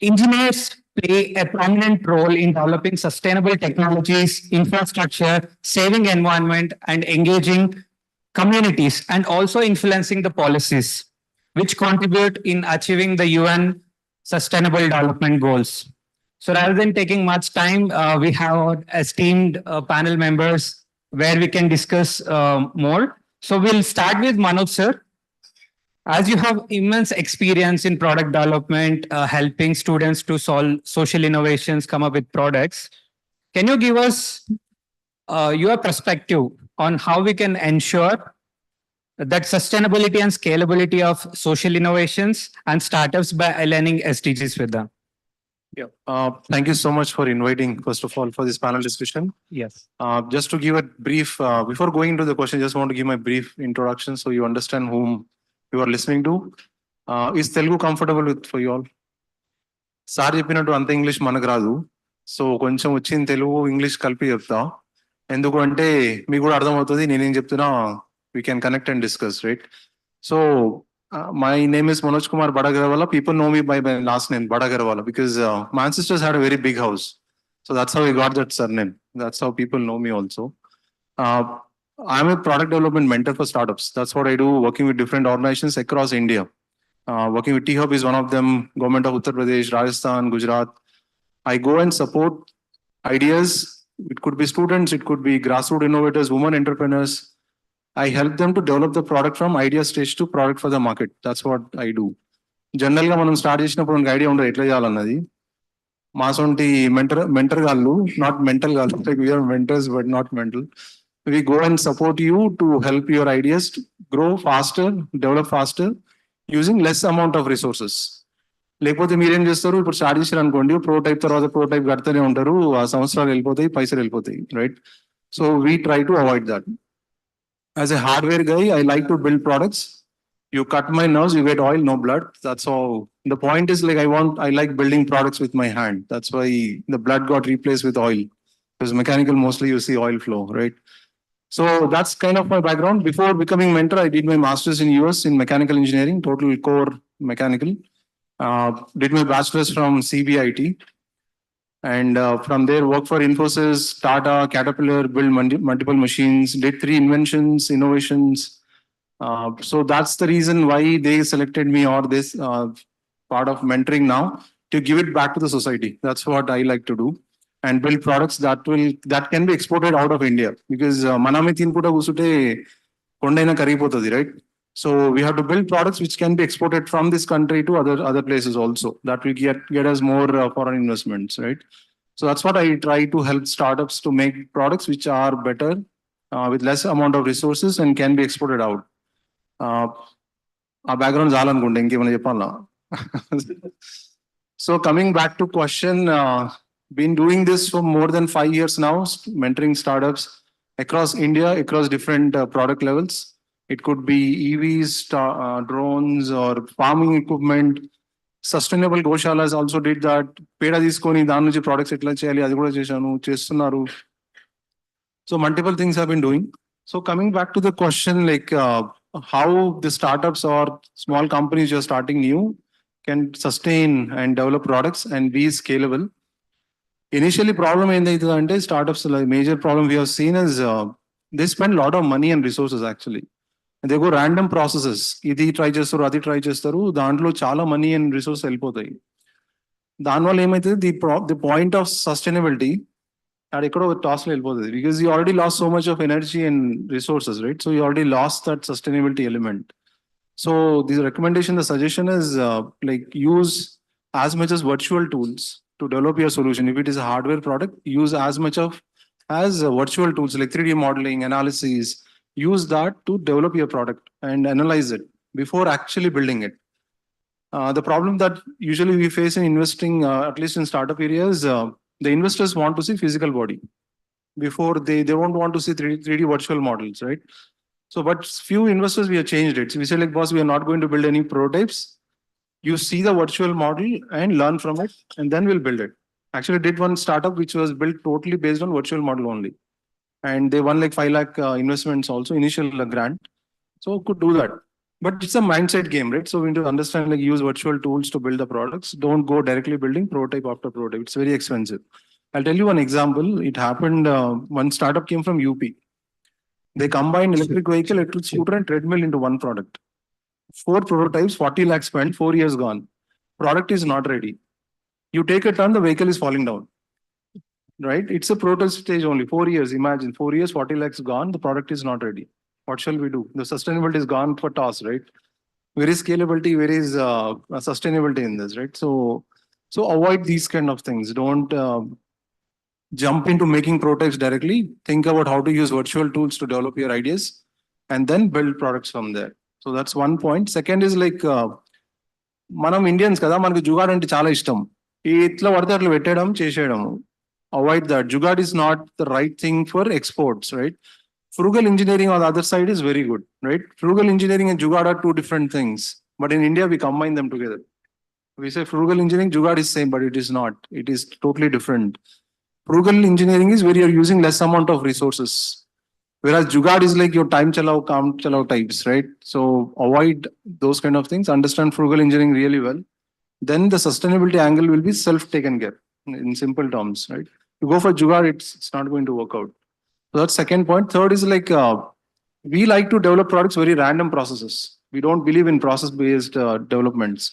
Engineers play a prominent role in developing sustainable technologies, infrastructure, saving environment, and engaging communities, and also influencing the policies, which contribute in achieving the UN Sustainable Development Goals. So rather than taking much time, we have esteemed panel members where we can discuss more. So we'll start with Manoj, sir. As you have immense experience in product development, helping students to solve social innovations, come up with products, can you give us your perspective on how we can ensure that sustainability and scalability of social innovations and startups by aligning SDGs with them? Yeah. Thank you so much for inviting, first of all, for this panel discussion. Yes. Just to give a brief, before going into the question, just want to give my brief introduction so you understand whom you are listening to. Is Telugu comfortable with for you all? Sir చెప్పినట్టు అంత English మనకు రాదు, so కొంచెం వచ్చిన Telugu English కలిపి చెప్తా. ఎందుకు అంటే మీకు కూడా అర్థమవుతుంది నేనేం చెప్తున్నా. We can connect and discuss, right? So my name is Manoj Kumar Badagarwala. People know me by my last name Badagarwala because my ancestors had a very big house, so that's how we got that surname. That's how people know me also. I'm a product development mentor for startups. That's what I do, working with different organizations across India. Working with T-Hub is one of them, government of Uttar Pradesh, Rajasthan, Gujarat. I go and support ideas. It could be students, it could be grassroots innovators, women entrepreneurs. I help them to develop the product from idea stage to product for the market. That's what I do. Generally, మనం start చేసినప్పుడు మనకు idea ఉండదు ఎట్లా చేయాలన్నది. మాసొంటి mentor గాళ్ళు, not mental గాళ్ళు, like we are mentors but not mental. We go and support you to help your ideas to grow faster, develop faster, using less amount of resources. లేకపోతే మీరేం చేస్తారు, ఇప్పుడు స్టార్ట్ చేశారు అనుకోండి, ప్రోటైప్ తర్వాత ప్రోటైప్ కడుతూనే ఉంటారు, ఆ సంవత్సరాలు వెళ్ళిపోతాయి, పైసలు వెళ్ళిపోతాయి, right? So we try to avoid that. As a hardware guy, I like to build products. You cut my nose, you get oil, no blood. That's all. The point is like I like building products with my hand. That's why the blood got replaced with oil. Because mechanical, mostly you see oil flow, right? So that's kind of my background. Before becoming mentor, I did my master's in US in mechanical engineering, total core mechanical. Did my bachelor's from CBIT. And from there, worked for Infosys, Tata, Caterpillar, built multiple machines, did 3 inventions, innovations. So that's the reason why they selected me or this part of mentoring now to give it back to the society. That's what I like to do and build products that can be exported out of India because manamitin puta usute kondaina karipotadi, right? So we have to build products which can be exported from this country to other places also. That will get us more foreign investments, right? So that's what I try to help startups to make products which are better with less amount of resources and can be exported out. Our background is all on. So coming back to question, been doing this for more than 5 years now, mentoring startups across India, across different product levels. It could be EVs, drones, or farming equipment. Sustainable Goshalas also did that. Peda తీసుకొని దాని నుంచి products ఎట్లా చేయాలి అది కూడా చేస్తున్నారు. So multiple things have been doing. So coming back to the question, like how the startups or small companies you're starting new can sustain and develop products and be scalable. Initially, problem in the startups, like major problem we have seen is they spend a lot of money and resources actually. And they go random processes. ఇది try చేస్తారు అది try చేస్తారు దాంట్లో చాలా money and resource వెళ్ళిపోతాయి దానివల్ల ఏమైతుంది the point of sustainability అది ఎక్కడో టాస్లో వెళ్ళిపోతుంది because you already last so much of energy and resources right so you already last that sustainability element so the recommendation the suggestion is like use as much as virtual tools to develop your solution. If it is a hardware product, use as much of as virtual tools like 3D modeling, analysis, use that to develop your product and analyze it before actually building it. The problem that usually we face in investing, at least in startup areas, the investors want to see physical body before they won't want to see 3D virtual models, right? So, but few investors, we have changed it. So we say like, boss, we are not going to build any prototypes. You see the virtual model and learn from it, and then we'll build it. Actually, did one startup which was built totally based on virtual model only. And they won like 5 lakh investments also, initial grant. So could do that. But it's a mindset game, right? So we need to understand, like use virtual tools to build the products. Don't go directly building prototype after prototype. It's very expensive. I'll tell you one example. It happened, one startup came from UP. They combined electric vehicle, electric scooter and treadmill into one product. 4 prototypes, 40 lakhs spent, 4 years gone. Product is not ready. You take a turn, the vehicle is falling down. Right? It's a prototype stage only. 4 years, imagine 4 years, 40 lakhs gone, the product is not ready. What shall we do? The sustainability is gone for toss, right? Where is scalability? Where is sustainability in this, right? So avoid these kind of things. Don't jump into making prototypes directly. Think about how to use virtual tools to develop your ideas and then build products from there. So that's one point. Second is like, మనం Indians కదా మనకి జుగాడ్ అంటే చాలా ఇష్టం ఇట్లా పడితే అట్లా పెట్టడం చేసేయడము avoid that. Jugaad is not the right thing for exports, right? Frugal engineering on the other side is very good, right? Frugal engineering and Jugaad are 2 different things. But in India, we combine them together. We say frugal engineering, Jugaad is same, but it is not. It is totally different. Frugal engineering is where you're using less amount of resources. Whereas Jugaad is like your time chalao, kaam chalao types, right? So avoid those kind of things. Understand frugal engineering really well. Then the sustainability angle will be self-taken care in simple terms, right? You go for Jugaad, it's not going to work out. So that's second point. Third is like, we like to develop products very random processes. We don't believe in process-based developments.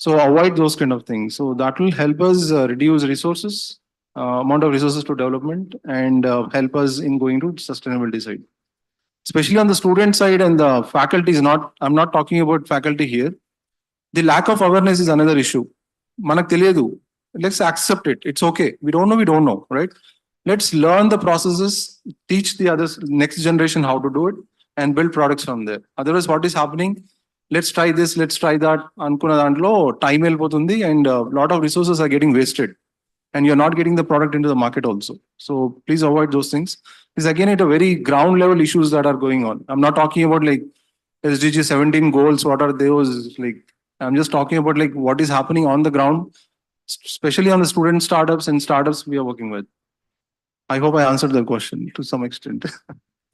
So avoid those kind of things. So that will help us reduce resources, amount of resources to development and help us in going to sustainability side. Especially on the student side and the faculty is not, I'm not talking about faculty here. The lack of awareness is another issue. Manak teliyadu. Let's accept it. It's okay. We don't know, right? Let's learn the processes, teach the others, next generation how to do it and build products from there. Otherwise, what is happening? Let's try this, let's try that. Anukunna dantlo time elpotundi and a lot of resources are getting wasted. and you're not getting the product into the market also. So please avoid those things. It's again at a very ground level issues that are going on. I'm not talking about like SDG 17 goals. What are those? Like, I'm just talking about like what is happening on the ground, especially on the student startups and startups we are working with. I hope I answered the question to some extent.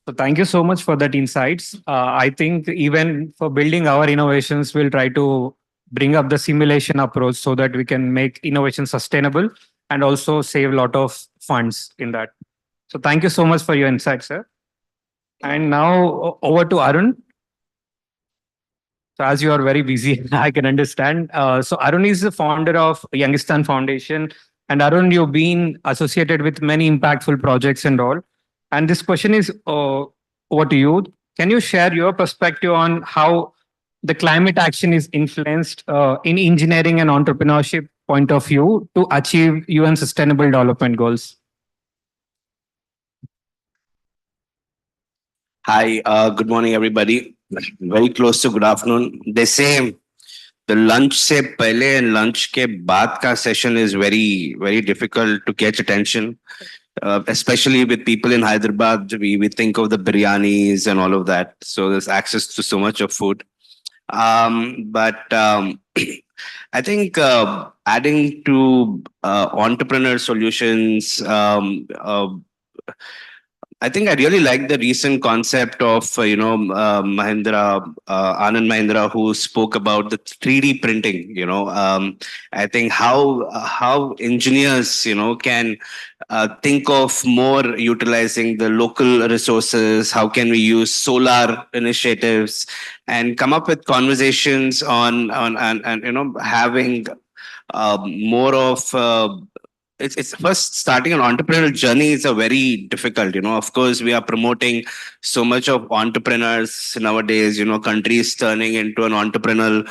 So thank you so much for that insights. I think even for building our innovations, we'll try to bring up the simulation approach so that we can make innovation sustainable and also save a lot of funds in that. So thank you so much for your insights, sir. And now over to Arun. So as you are very busy, I can understand. So Arun is the founder of Youngistan Foundation. And Arun, you've been associated with many impactful projects and all. And this question is over to you. Can you share your perspective on how the climate action is influenced in engineering and entrepreneurship point of view to achieve UN Sustainable Development Goals? Hi, good morning, everybody. Very close to good afternoon. They say the lunch se pehle and lunch ke baad ka session is very difficult to catch attention. Especially with people in Hyderabad, we think of the biryanis and all of that. So there's access to so much of food. But I think adding to entrepreneur solutions, I think I really like the recent concept of Mahindra, Anand Mahindra, who spoke about the 3D printing. I think how engineers can think of more utilizing the local resources. How can we use solar initiatives and come up with conversations on having more of. It's first starting an entrepreneurial journey is a very difficult, of course we are promoting so much of entrepreneurs nowadays, countries turning into an entrepreneurial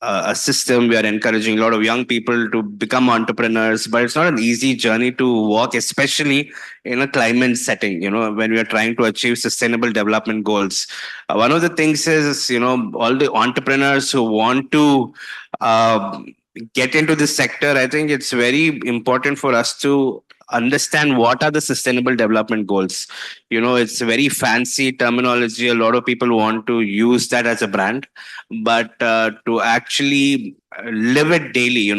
a system. We are encouraging a lot of young people to become entrepreneurs, but it's not an easy journey to walk, especially in a climate setting, when we are trying to achieve sustainable development goals. One of the things is, all the entrepreneurs who want to get into this sector, I think it's very important for us to understand what are the sustainable development goals. It's very fancy terminology. A lot of people want to use that as a brand, but to actually live it daily,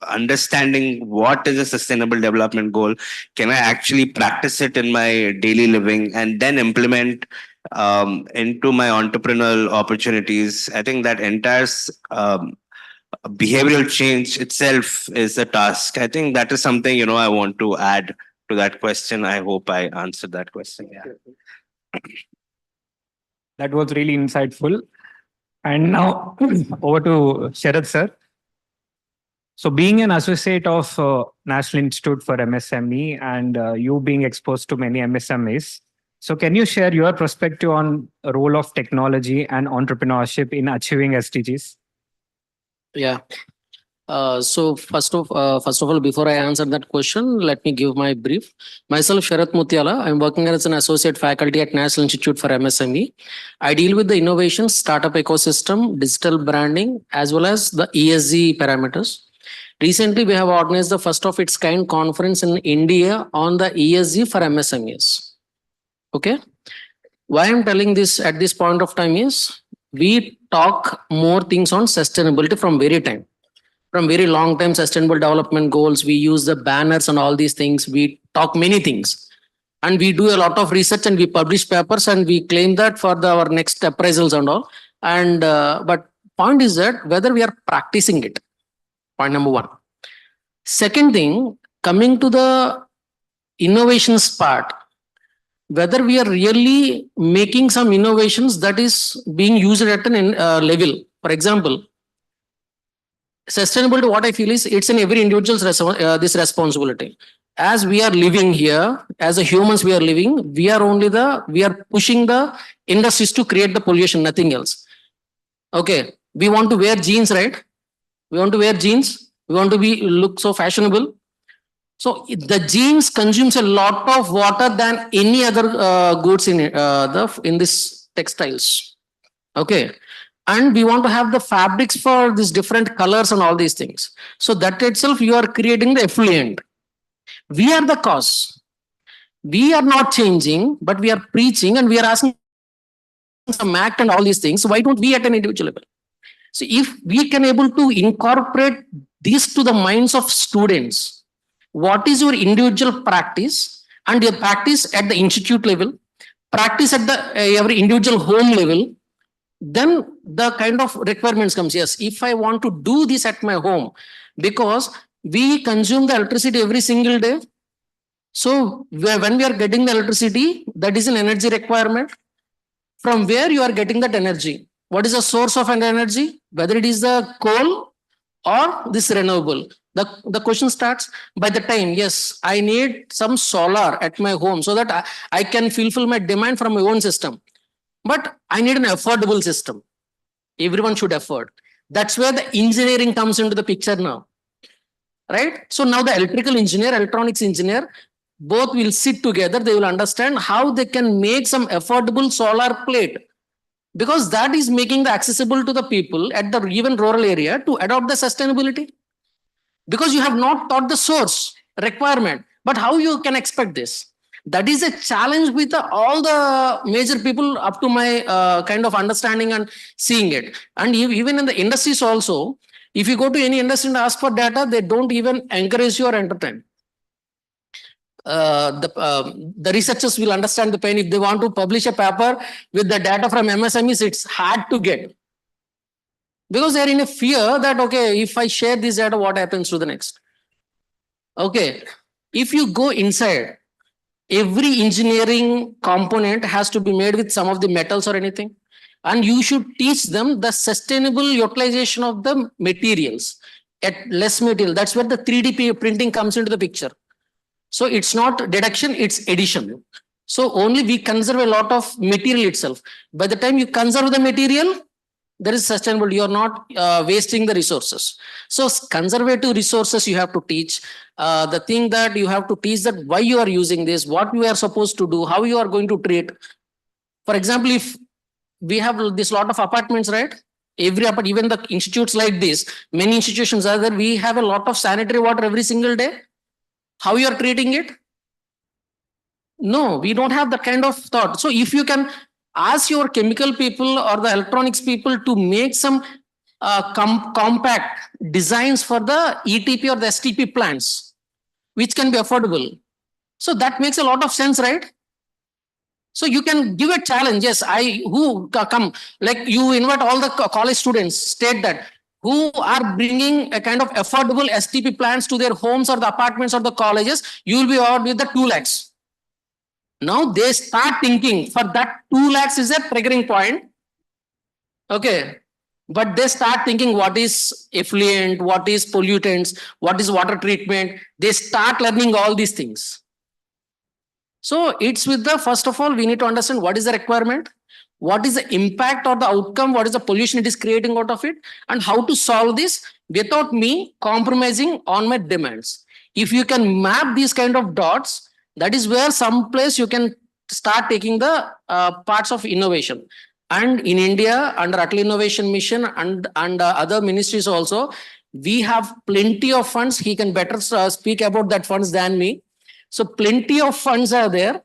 understanding what is a sustainable development goal, can I actually practice it in my daily living and then implement into my entrepreneurial opportunities. I think that entire behavioral change itself is a task. I think that is something, I want to add to that question. I hope I answered that question. Yeah. That was really insightful. And now over to Sharad sir. So being an associate of National Institute for MSME and you being exposed to many MSMEs, so can you share your perspective on the role of technology and entrepreneurship in achieving SDGs? Yeah. So first of all, before I answer that question, let me give my brief. Myself, Sharath Mutiala. I'm working as an associate faculty at National Institute for MSME. I deal with the innovation, startup ecosystem, digital branding, as well as the ESG parameters. Recently, we have organized the first of its kind conference in India on the ESG for MSMEs. Okay. Why I'm telling this at this point of time is we talk more things on sustainability from very long time sustainable development goals. We use the banners and all these things. We talk many things and we do a lot of research and we publish papers and we claim that for our next appraisals and all. And but point is that whether we are practicing it. Point number one. Second thing, coming to the innovations part, whether we are really making some innovations that is being used at an level. For example, sustainability, what I feel is it's in every individual's this responsibility. As we are living here, as a humans we are living, we are pushing the industries to create the pollution, nothing else. Okay, we want to wear jeans, right? We want to wear jeans. We want to look so fashionable. So the jeans consumes a lot of water than any other goods in this textiles. Okay. And we want to have the fabrics for these different colors and all these things. So that itself, you are creating the effluent. We are the cause. We are not changing, but we are preaching and we are asking some act and all these things. Why don't we at an individual level? So if we can able to incorporate this to the minds of students, what is your individual practice and your practice at the institute level, practice at the every individual home level, then the kind of requirements comes. Yes, if I want to do this at my home, because we consume the electricity every single day. So when we are getting the electricity, that is an energy requirement. From where you are getting that energy? What is the source of an energy? Whether it is the coal or this renewable. The question starts by the time, yes, I need some solar at my home so that I can fulfill my demand from my own system. But I need an affordable system. Everyone should afford. That's where the engineering comes into the picture now. Right? So now the electrical engineer, electronics engineer, both will sit together. They will understand how they can make some affordable solar plate, because that is making the accessible to the people at the even rural area to adopt the sustainability. Because you have not taught the source requirement, but how you can expect this? That is a challenge with all the major people up to my kind of understanding and seeing it. And even in the industries also, if you go to any industry and ask for data, they don't even encourage you or entertain. The researchers will understand the pain. If they want to publish a paper with the data from MSMEs, it's hard to get. Because they're in a fear that, okay, if I share this data, what happens to the next? Okay, if you go inside, every engineering component has to be made with some of the metals or anything. And you should teach them the sustainable utilization of the materials at less material. That's where the 3D printing comes into the picture. So it's not deduction, it's addition. So only we conserve a lot of material itself. By the time you conserve the material, there is sustainable. You are not wasting the resources. So conservative resources you have to teach. The thing that you have to teach that why you are using this, what you are supposed to do, how you are going to treat. For example, if we have this lot of apartments, right? Every apartment, even the institutes like this, many institutions are there. We have a lot of sanitary water every single day. How you are treating it? No, we don't have that kind of thought. So if you can ask your chemical people or the electronics people to make some compact designs for the ETP or the STP plants, which can be affordable. So that makes a lot of sense, right? So you can give a challenge. Yes, who come, like you invite all the college students, state that who are bringing a kind of affordable STP plants to their homes or the apartments or the colleges, you will be out with the 2 lakhs. Now they start thinking for that 2 lakhs is a triggering point. Okay. But they start thinking what is effluent, what is pollutants, what is water treatment. They start learning all these things. So it's with the, first of all, we need to understand what is the requirement, what is the impact or the outcome, what is the pollution it is creating out of it, and how to solve this without me compromising on my demands. If you can map these kind of dots, that is where someplace you can start taking the parts of innovation. And in India, under Atal Innovation Mission and other ministries also, we have plenty of funds. He can better speak about that funds than me. So plenty of funds are there.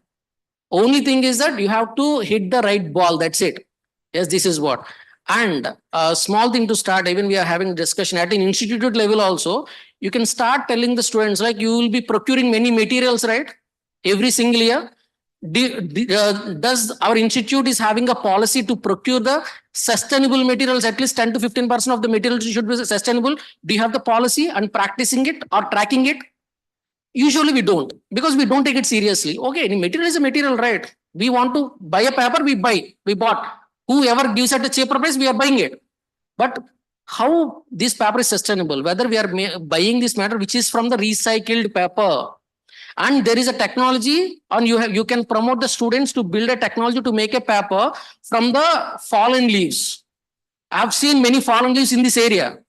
Only thing is that you have to hit the right ball. That's it. Yes, this is what. And a small thing to start, even we are having discussion at an institute level also, you can start telling the students, like you will be procuring many materials, right? Every single year. Does our institute is having a policy to procure the sustainable materials, at least 10 to 15% of the materials should be sustainable? Do you have the policy and practicing it or tracking it? Usually we don't, because we don't take it seriously. Okay, material is a material, right? We want to buy a paper, we bought. Whoever gives at a cheaper price, we are buying it. But how this paper is sustainable, whether we are buying this matter, which is from the recycled paper. And there is a technology, and you can promote the students to build a technology to make a paper from the fallen leaves. I've seen many fallen leaves in this area.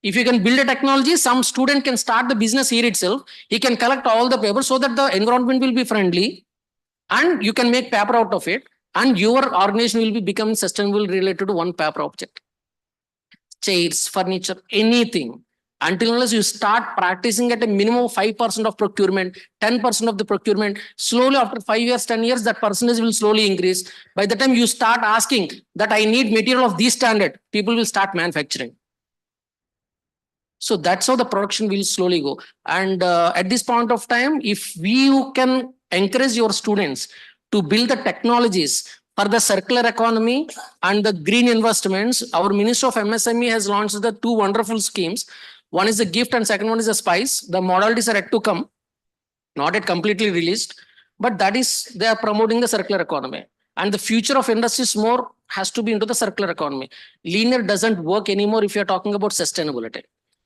If you can build a technology, some student can start the business here itself. He can collect all the paper so that the environment will be friendly, and you can make paper out of it, and your organization will be becoming sustainable related to one paper object. chairs, furniture, anything. Until unless you start practicing at a minimum of 5% of procurement, 10% of the procurement, slowly after 5 years, 10 years, that percentage will slowly increase. By the time you start asking that I need material of this standard, people will start manufacturing. So that's how the production will slowly go. And at this point of time, if you can encourage your students to build the technologies for the circular economy and the green investments, our Minister of MSME has launched the two wonderful schemes. One is the gift and second one is the spice. The modalities are yet to come, not yet completely released, but that is, they are promoting the circular economy. And the future of industries more has to be into the circular economy. Linear doesn't work anymore if you're talking about sustainability.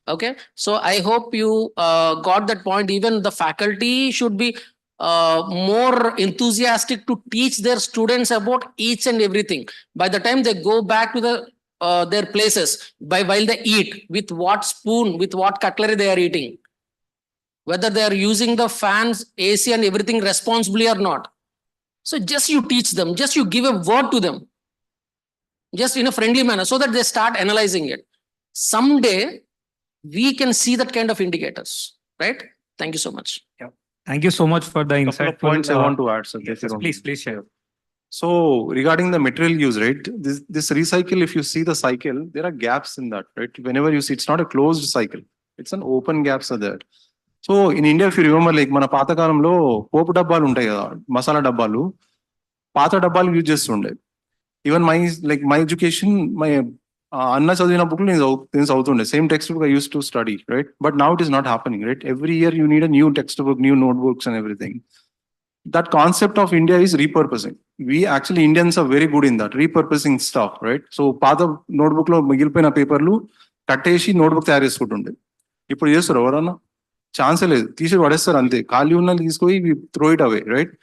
Okay, so I hope you got that point. Even the faculty should be more enthusiastic to teach their students about each and everything. By the time they go back to the their places, while they eat, with what spoon, with what cutlery they are eating, whether they are using the fans, AC and everything responsibly or not. So just you teach them, just you give a word to them, just in a friendly manner, so that they start analyzing it. Someday we can see that kind of indicators, right? Thank you so much. Thank you so much for the Couple insight. of points I want to add, sir. Yes, please share. So regarding the material use, right? This recycle, if you see the cycle, there are gaps in that, right? Whenever you see, it's not a closed cycle. It's an open gaps are there. So in India, if you remember, like మన పాతకాలంలో పోపు డబ్బాలు ఉంటాయి కదా, మసాలా డబ్బాలు, పాత డబ్బాలు use చేస్తుండే. Even my education, my అన్న చదివిన బుక్ నేను చదువుతుండే. Same textbook I used to study, right? But now it is not happening, right? Every year you need a new textbook, new notebooks and everything. That concept of India is repurposing. We actually Indians are very good in that repurposing stuff, right? So పాత notebook లో మిగిలిపోయిన పేపర్లు కట్టేసి notebook తయారు చేసుకుంటుండే. ఇప్పుడు చేస్తారు ఎవరన్నా? ఛాన్సే లేదు, తీసి పడేస్తారు అంతే. ఖాళీ ఉన్న తీసుకొని throw it away, right?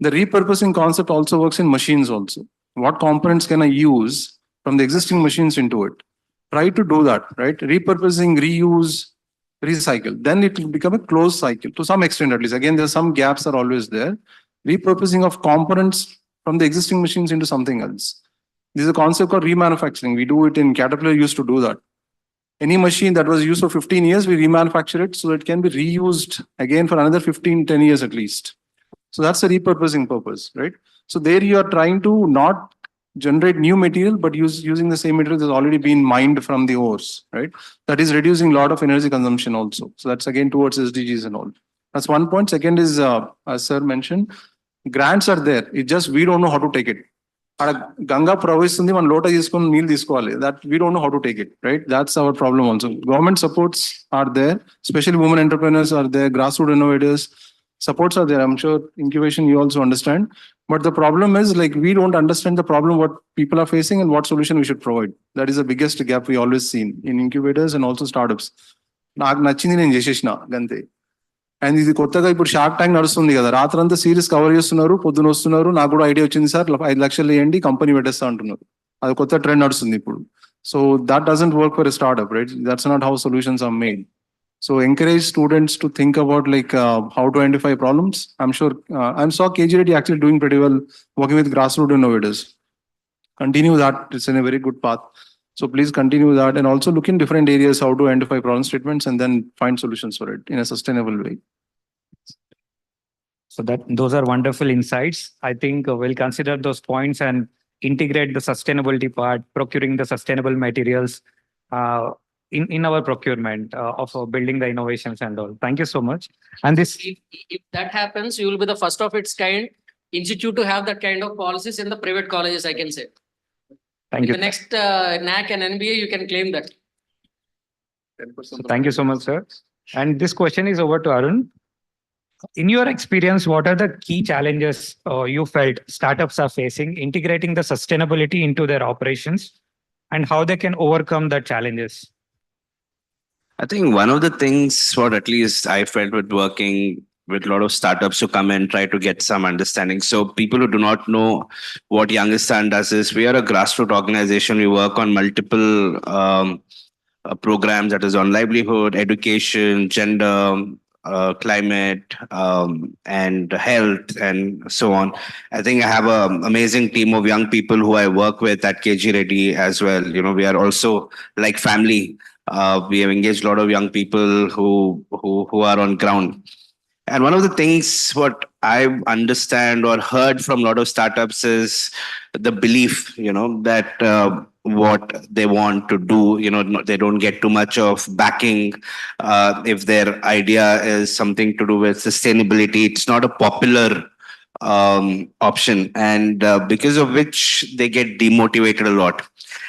The repurposing concept also works in machines also. What components can I use from the existing machines into it? Try to do that, right? Repurposing, reuse, recycle. Then it will become a closed cycle to some extent, at least. Again, there's some gaps are always there. Repurposing of components from the existing machines into something else. This is a concept called remanufacturing. We do it in Caterpillar, used to do that. Any machine that was used for 15 years, we remanufacture it so it can be reused again for another 15, 10 years at least. So that's the repurposing purpose, right? So there you are trying to not generate new material, but using the same material that's already been mined from the ores, right? That is reducing a lot of energy consumption also. So that's again towards SDGs and all. That's one point. Second is, as sir mentioned, grants are there. It just, we don't know how to take it. Ganga ప్రవహిస్తుంది, మనం లోట తీసుకొని నీళ్ళు తీసుకోవాలి. That we don't know how to take it, right? That's our problem also. Government supports are there, especially women entrepreneurs are there, grassroots innovators supports are there. I'm sure incubation you also understand, but the problem is, like, we don't understand the problem what people are facing and what solution we should provide. That is the biggest gap we always seen in incubators and also startups. నాకు నచ్చింది నేను చేసేసిన గంతే. And ఇది కొత్తగా ఇప్పుడు shark tank నడుస్తుంది కదా, రాత్రంతా సిరీస్ కవర్ చేస్తున్నారు, పొద్దున వస్తున్నారు, నాకు కూడా ఐడియా వచ్చింది సార్, 5 లక్షలు వేయండి కంపెనీ పెట్టేస్తా అంటున్నారు. అది కొత్త ట్రెండ్ నడుస్తుంది ఇప్పుడు. So that doesn't work for a startup, right? That's not how solutions are made. So encourage students to think about like how to identify problems. I'm sure I'm saw KGRT actually doing pretty well working with grassroots innovators. Continue that. It's in a very good path. So please continue that, and also look in different areas how to identify problem statements and then find solutions for it in a sustainable way. So those are wonderful insights. I think we'll consider those points and integrate the sustainability part, procuring the sustainable materials in our procurement of building the innovations and all. Thank you so much. And this, If that happens, you will be the first of its kind institute to have that kind of policies in the private colleges, I can say. thank you. The next NAC and NBA, you can claim that. Thank you so much, sir. And this question is over to Arun. In your experience, what are the key challenges you felt startups are facing integrating the sustainability into their operations, and how they can overcome the challenges? I think one of the things, what at least I felt with working with a lot of startups who come and try to get some understanding. So people who do not know what Youngistan does is, we are a grassroots organization. We work on multiple programs, that is on livelihood, education, gender, climate, and health, and so on. I think I have an amazing team of young people who I work with at KG Reddy as well. You know, we are also like family. We have engaged a lot of young people who are on ground. And one of the things what I understand or heard from a lot of startups is the belief, that what they want to do, they don't get too much of backing. If their idea is something to do with sustainability, it's not a popular option, and because of which they get demotivated a lot.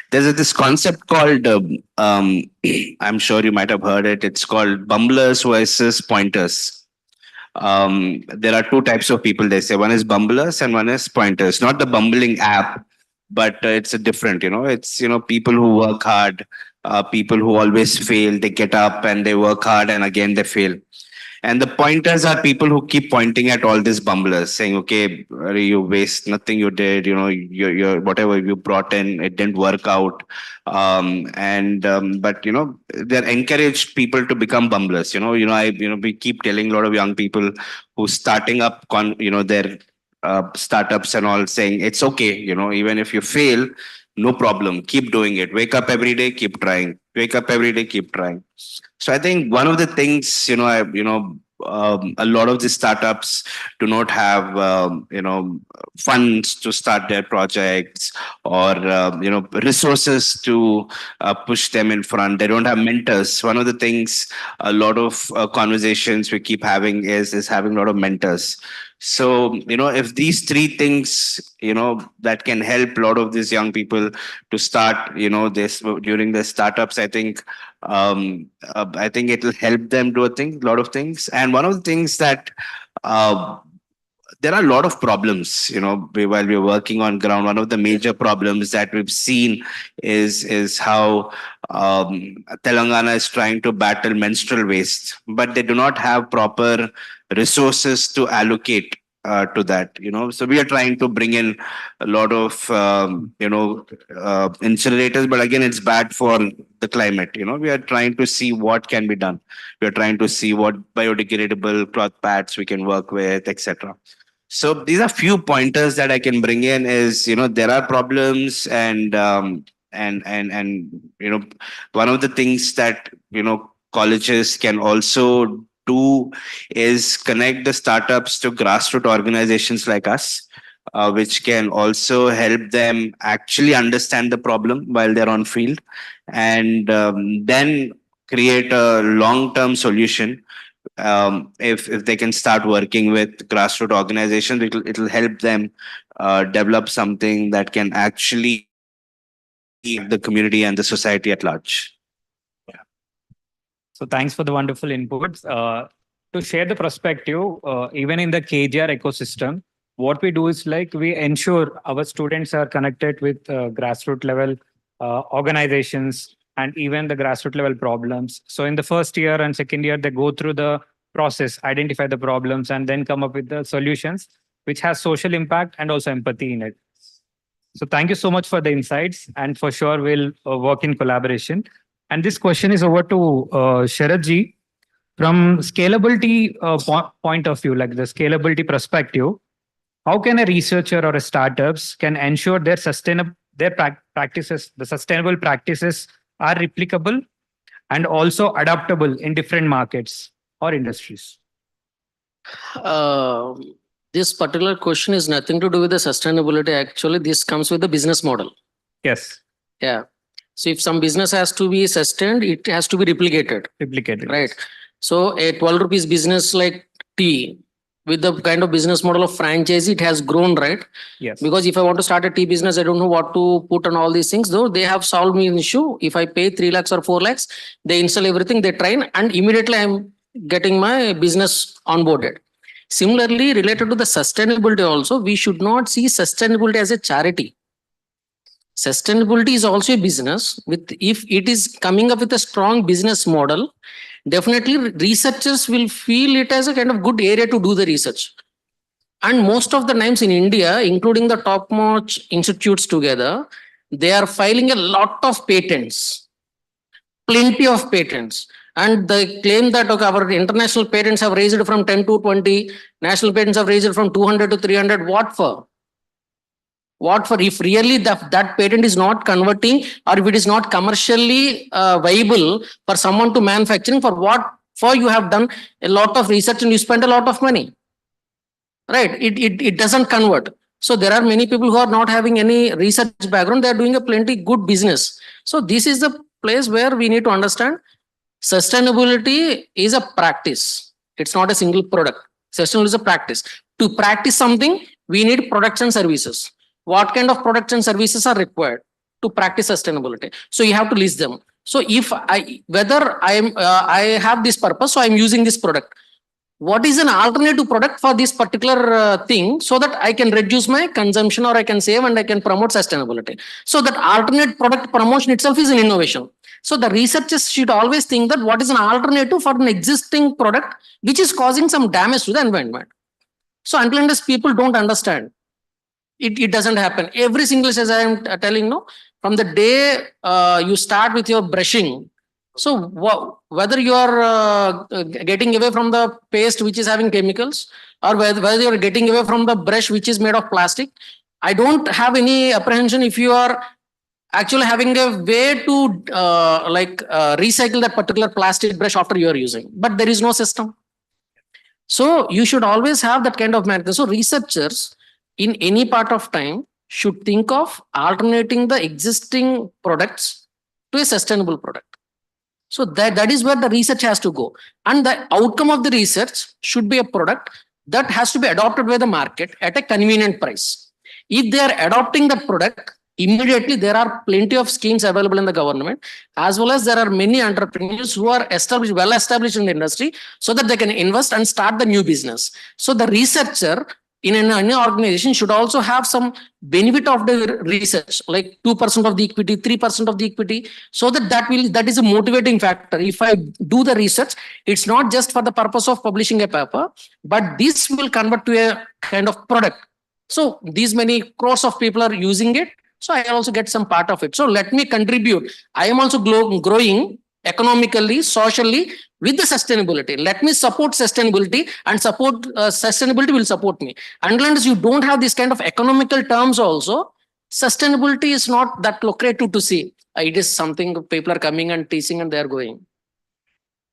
There's this concept called, I'm sure you might have heard it. It's called bumblers versus pointers. There are two types of people, they say. One is bumblers and one is pointers. Not the bumbling app, but it's a different, it's, people who work hard, people who always fail. They get up and they work hard and again they fail. And the pointers are people who keep pointing at all these bumblers, saying, okay, you waste nothing you did, your whatever you brought in, it didn't work out. But they're encouraged people to become bumblers. We keep telling a lot of young people who starting up their startups and all, saying it's okay, even if you fail, no problem, keep doing it. Wake up every day, keep trying. Wake up every day, keep trying. So I think one of the things, a lot of the startups do not have, funds to start their projects, or, resources to push them in front. They don't have mentors. One of the things, a lot of conversations we keep having is having a lot of mentors. So, if these three things, that can help a lot of these young people to start, this during their startups, I think it'll help them do a lot of things. And one of the things that there are a lot of problems, while we're working on ground. One of the major problems that we've seen is how Telangana is trying to battle menstrual waste, but they do not have proper resources to allocate to that. So we are trying to bring in a lot of incinerators, but again, it's bad for the climate. We are trying to see what can be done. We are trying to see what biodegradable cloth pads we can work with, etc. So these are few pointers that I can bring in. Is there are problems, and one of the things that colleges can also do is connect the startups to grassroots organizations like us, which can also help them actually understand the problem while they're on field, and then create a long-term solution. If they can start working with grassroots organizations, it'll help them develop something that can actually help the community and the society at large. So thanks for the wonderful inputs. To share the perspective, even in the KGR ecosystem, what we do is like we ensure our students are connected with grassroots level organizations and even the grassroots level problems. So in the first year and second year, they go through the process, identify the problems, and then come up with the solutions, which has social impact and also empathy in it. So thank you so much for the insights, and for sure we'll work in collaboration. And this question is over to Sharad ji. From scalability point of view, like the scalability perspective, how can a researcher or a startups can ensure their practices, the sustainable practices, are replicable and also adaptable in different markets or industries? This particular question is nothing to do with the sustainability. Actually, this comes with the business model. Yes. Yeah. So if some business has to be sustained, it has to be replicated. Replicated. Right. So a 12 rupees business like tea, with the kind of business model of franchise, it has grown, right? Yes. Because if I want to start a tea business, I don't know what to put on all these things. Though they have solved me an issue. If I pay 3 lakhs or 4 lakhs, they install everything, they train, and immediately I'm getting my business onboarded. Similarly, related to the sustainability also, we should not see sustainability as a charity. Sustainability is also a business. If it is coming up with a strong business model, definitely researchers will feel it as a kind of good area to do the research. And most of the names in India, including the top-notch institutes together, they are filing a lot of patents, plenty of patents. And they claim that okay, our international patents have raised from 10 to 20, national patents have raised from 200 to 300. What for? What for? If really that patent is not converting, or if it is not commercially viable for someone to manufacturing, for what? For you have done a lot of research and you spend a lot of money, right? It doesn't convert. So there are many people who are not having any research background. They are doing a plenty good business. So this is the place where we need to understand sustainability is a practice. It's not a single product. Sustainability is a practice. To practice something, we need products and services. What kind of products and services are required to practice sustainability? So you have to list them. So if I have this purpose, so I'm using this product. What is an alternative product for this particular thing, so that I can reduce my consumption, or I can save and I can promote sustainability. So that alternate product promotion itself is an innovation. So the researchers should always think that what is an alternative for an existing product which is causing some damage to the environment. So until unless people don't understand, it doesn't happen. Every single, as I am telling, no, from the day you start with your brushing. So whether you are getting away from the paste which is having chemicals, or whether you are getting away from the brush which is made of plastic, I don't have any apprehension if you are actually having a way to recycle that particular plastic brush after you are using, but there is no system. So you should always have that kind of management. So researchers in any part of time should think of alternating the existing products to a sustainable product. So that is where the research has to go. And the outcome of the research should be a product that has to be adopted by the market at a convenient price. If they are adopting that product, immediately there are plenty of schemes available in the government, as well as there are many entrepreneurs who are established, well established in the industry, so that they can invest and start the new business. So the researcher in any organization should also have some benefit of the research, like 2% of the equity, 3% of the equity, so that is a motivating factor. If I do the research, it's not just for the purpose of publishing a paper, but this will convert to a kind of product. So these many crores of people are using it. So I also get some part of it. So let me contribute. I am also growing economically, socially with the sustainability. Let me support sustainability, and sustainability will support me. Unless you don't have this kind of economical terms also, sustainability is not that lucrative to see. It is something people are coming and teaching and they are going.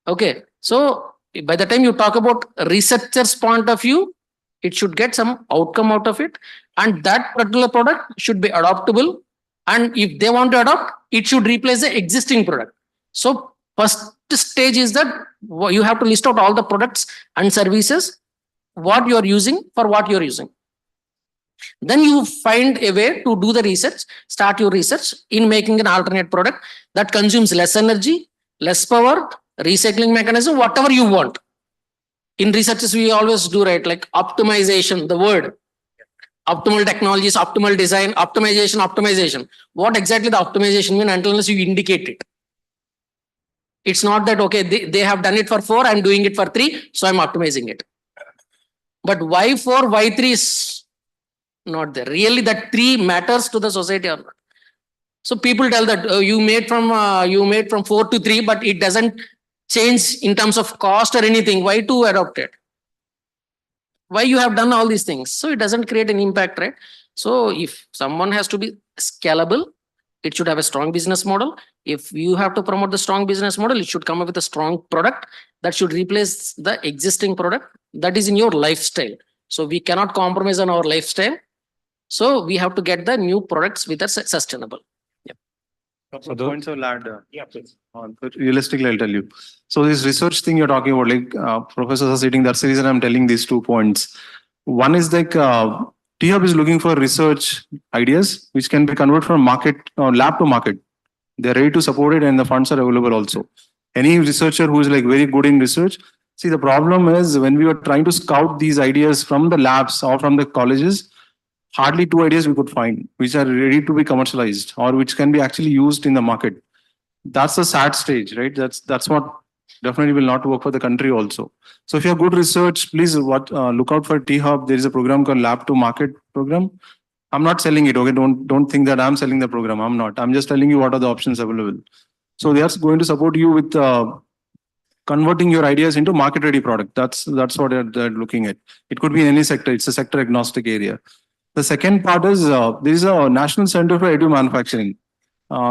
Okay. So by the time you talk about researcher's point of view, it should get some outcome out of it. And that particular product should be adoptable. And if they want to adopt, it should replace the existing product. So first stage is that you have to list out all the products and services, what you are using for what you are using. Then you find a way to do the research, start your research in making an alternate product that consumes less energy, less power, recycling mechanism, whatever you want. In researches, we always do, right, like optimization, the word. Optimal technologies, optimal design, optimization. What exactly the optimization mean until unless you indicate it? It's not that, okay, they have done it for 4, I'm doing it for 3, so I'm optimizing it. But why 4, why 3 is not there. Really, that 3 matters to the society or not. So people tell that you made from 4 to 3, but it doesn't change in terms of cost or anything. Why to adopt it? Why you have done all these things? So it doesn't create an impact, right? So if someone has to be scalable, it should have a strong business model. If you have to promote the strong business model, it should come up with a strong product that should replace the existing product that is in your lifestyle. So we cannot compromise on our lifestyle. So we have to get the new products which are sustainable. So points I'll add. Yeah, please. Realistically, I'll tell you. So this research thing you're talking about, like professors are sitting, that's the reason I'm telling these 2 points. One is like T-Hub is looking for research ideas which can be converted from market or lab to market. They're ready to support it and the funds are available also. Any researcher who is like very good in research, see the problem is when we were trying to scout these ideas from the labs or from the colleges, hardly 2 ideas we could find which are ready to be commercialized or which can be actually used in the market. That's the sad stage, right? That's what definitely will not work for the country also. So if you have good research, please look out for T-Hub. There is a program called Lab to Market program. I'm not selling it. Okay, don't think that I'm selling the program. I'm not. I'm just telling you what are the options available. So they are going to support you with converting your ideas into market ready product. That's what they're looking at. It could be in any sector. It's a sector agnostic area. The second part is there is a National Center for Edu Manufacturing.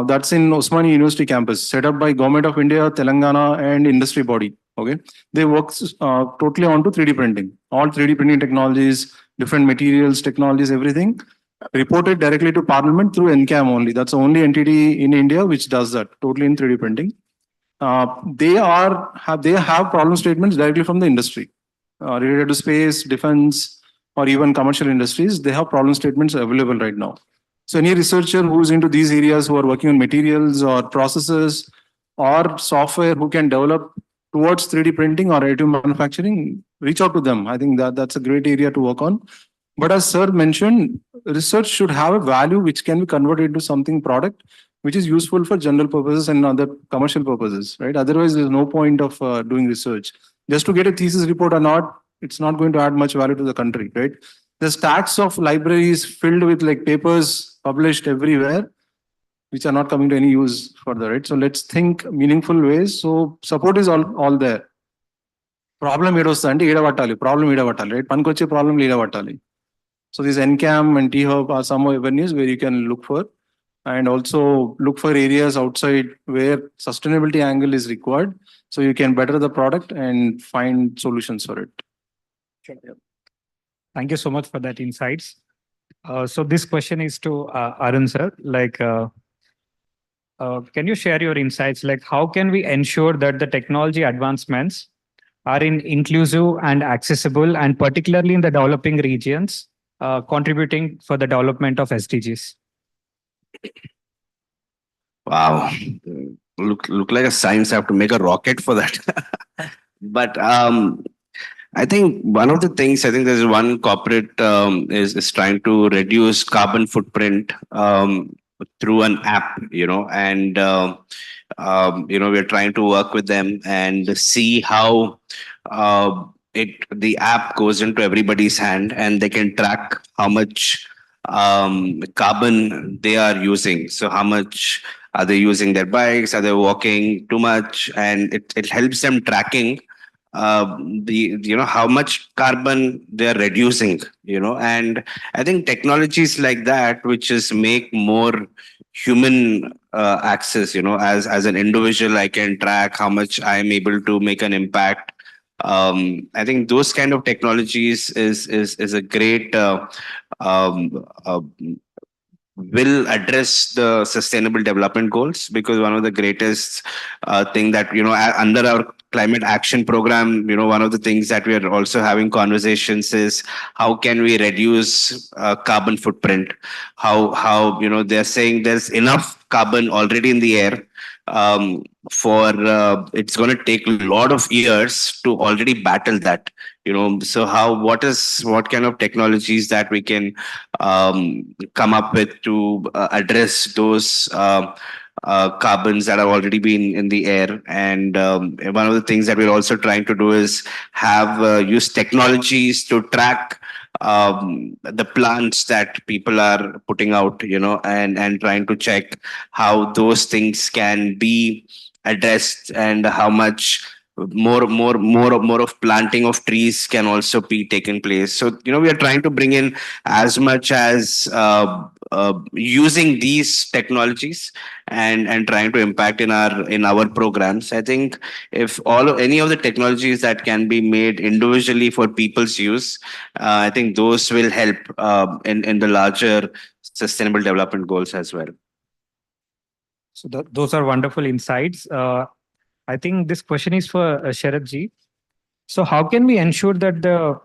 That's in Osmani University campus, set up by Government of India, Telangana, and industry body. Okay, they work totally onto 3D printing. All 3D printing technologies, different materials, technologies, everything reported directly to Parliament through NCAM only. That's the only entity in India which does that totally in 3D printing. They have problem statements directly from the industry related to space, defense, or even commercial industries. They have problem statements available right now. So any researcher who's into these areas, who are working on materials or processes or software, who can develop towards 3D printing or additive manufacturing, reach out to them. I think that's a great area to work on. But as sir mentioned, research should have a value which can be converted into something product which is useful for general purposes and other commercial purposes, right? Otherwise, there's no point of doing research. Just to get a thesis report or not, it's not going to add much value to the country, right? There's stacks of libraries filled with like papers published everywhere, which are not coming to any use further, right? So let's think meaningful ways. So support is all there. Problem ఏడొస్తుందంటే ఈడబట్టాలి, problem ఈడబట్టాలి, right? పనికొచ్చే problem ఈడబట్టాలి. So this NCAM and T-Hub are some avenues where you can look for, and also look for areas outside where sustainability angle is required. So you can better the product and find solutions for it. Thank you so much for that insights. So this question is to Arun sir. Like, can you share your insights? Like, how can we ensure that the technology advancements are inclusive and accessible, and particularly in the developing regions, contributing for the development of SDGs? Wow, look like a science. I have to make a rocket for that. But I think one of the things, I think there's one corporate is trying to reduce carbon footprint through an app, and we're trying to work with them and see how the app goes into everybody's hand, and they can track how much carbon they are using. So how much are they using their bikes? Are they walking too much? And it helps them tracking how much carbon they're reducing, and I think technologies like that, which is make more human access, as an individual, I can track how much I'm able to make an impact. I think those kind of technologies is a great will address the sustainable development goals, because one of the greatest thing that under our climate action program, one of the things that we are also having conversations is how can we reduce carbon footprint. How they're saying there's enough carbon already in the air, for it's going to take a lot of years to already battle that. So what kind of technologies that we can come up with to address those carbons that have already been in the air. And one of the things that we're also trying to do is have use technologies to track the plants that people are putting out, and trying to check how those things can be addressed, and how much more of planting of trees can also be taken place. So we are trying to bring in as much as using these technologies and trying to impact in our programs. I think if any of the technologies that can be made individually for people's use, I think those will help in the larger sustainable development goals as well. So those are wonderful insights. I think this question is for Sharat ji. So how can we ensure that the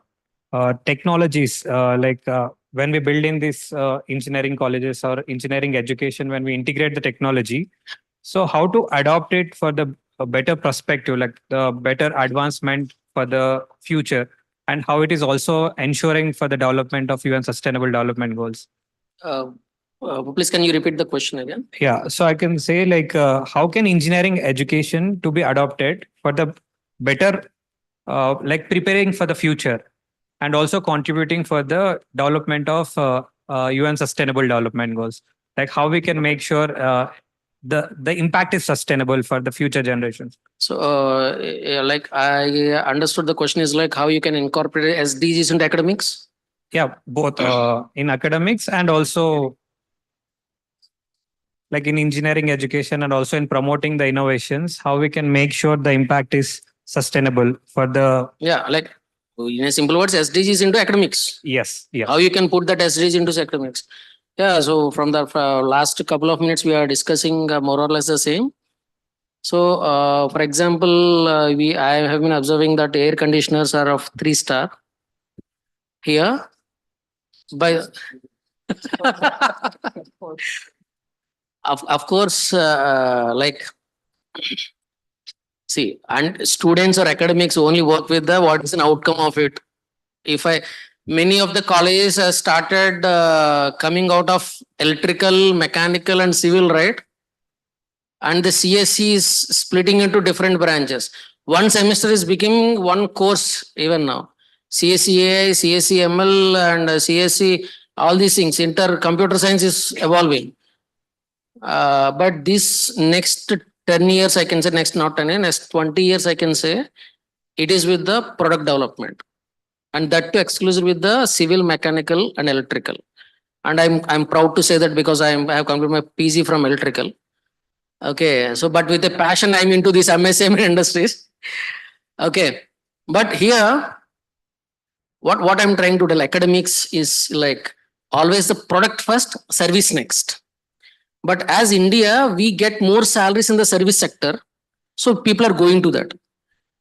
technologies, when we build in these engineering colleges or engineering education, when we integrate the technology, so how to adopt it for the better perspective, like the better advancement for the future, and how it is also ensuring for the development of UN Sustainable Development Goals? Please, can you repeat the question again? Yeah, so I can say how can engineering education to be adopted for the better, preparing for the future, and also contributing for the development of UN Sustainable Development Goals? Like how we can make sure the impact is sustainable for the future generations. So, like I understood the question is like how you can incorporate SDGs into academics. Yeah, both in academics and also like in engineering education and also in promoting the innovations, how we can make sure the impact is sustainable for the. Yeah, like in a simple words, SDGs into academics. Yes, yeah. How you can put that SDGs into academics. Yeah, so from the last couple of minutes, we are discussing more or less the same. So, for example, I have been observing that air conditioners are of 3-star here. By of course, like see, and students or academics only work with the what is an outcome of it. If many of the colleges have started coming out of electrical, mechanical, and civil, right? And the CSE is splitting into different branches. One semester is becoming one course even now. CSE AI, CSE ML, and CSE, all these things, computer science is evolving. But this next 10 years, I can say, next not 10 years, next 20 years, I can say, it is with the product development. And that too exclusive with the civil, mechanical, and electrical. And I'm proud to say that because I have completed my PG from electrical. Okay, so but with a passion, I'm into this MSM industries. Okay, but here, what I'm trying to tell academics is like always the product first, service next. But as India, we get more salaries in the service sector, so people are going to that.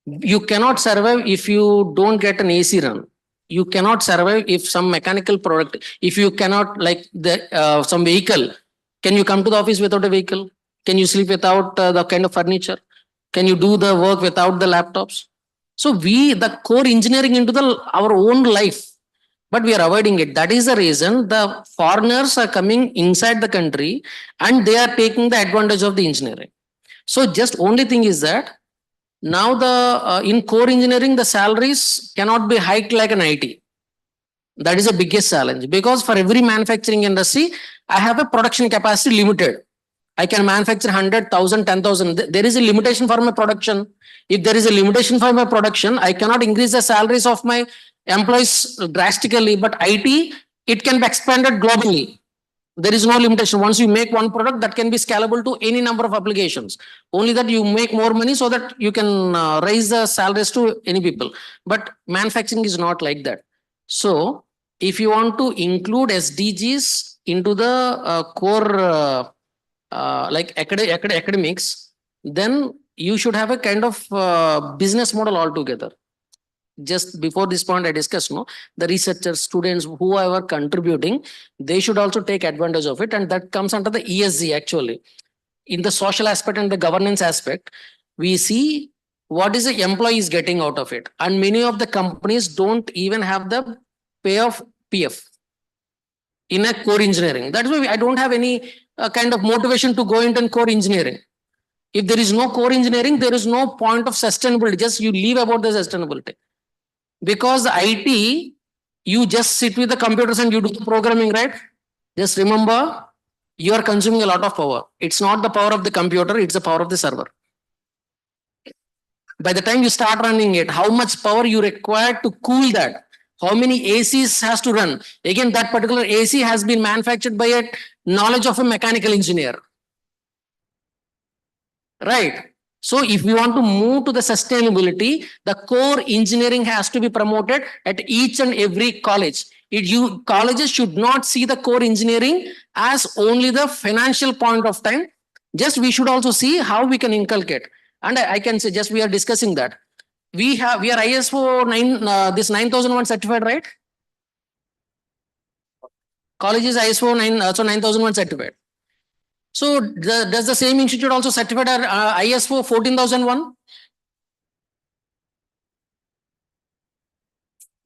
You cannot survive if you don't get an AC run. You cannot survive if some mechanical product. If you cannot like the some vehicle, can you come to the office without a vehicle? Can you sleep without the kind of furniture? Can you do the work without the laptops? So the core engineering into our own life, but we are avoiding it. That is the reason the foreigners are coming inside the country and they are taking the advantage of the engineering. So just only thing is that now the in core engineering, the salaries cannot be hiked like an IT. That is the biggest challenge because for every manufacturing industry, I have a production capacity limited. I can manufacture 100,000, 10,000. There is a limitation for my production. If there is a limitation for my production, I cannot increase the salaries of my employees drastically. But IT, it can be expanded globally. There is no limitation. Once you make one product, that can be scalable to any number of applications. Only that you make more money so that you can raise the salaries to any people. But manufacturing is not like that. So if you want to include SDGs into the core like academics, then you should have a kind of business model altogether. Just before this point I discussed, the researchers, students, whoever contributing, they should also take advantage of it. And that comes under the ESG actually. In the social aspect and the governance aspect, we see what is the employees getting out of it. And many of the companies don't even have the pay of PF in a core engineering. That's why I don't have any kind of motivation to go into core engineering. If there is no core engineering, there is no point of sustainability. Just you leave about the sustainability. Because the IT, you just sit with the computers and you do the programming, right? Just remember, you are consuming a lot of power. It's not the power of the computer, it's the power of the server. By the time you start running it, how much power you require to cool that? How many ACs has to run? Again, that particular AC has been manufactured by a knowledge of a mechanical engineer. Right? So if we want to move to the sustainability, the core engineering has to be promoted at each and every college. Colleges should not see the core engineering as only the financial point of time. Just we should also see how we can inculcate. And I can say, just we are discussing that. We are ISO 9001 certified, right? College is ISO 9001 certified. So does the same institute also certified ISO 14001?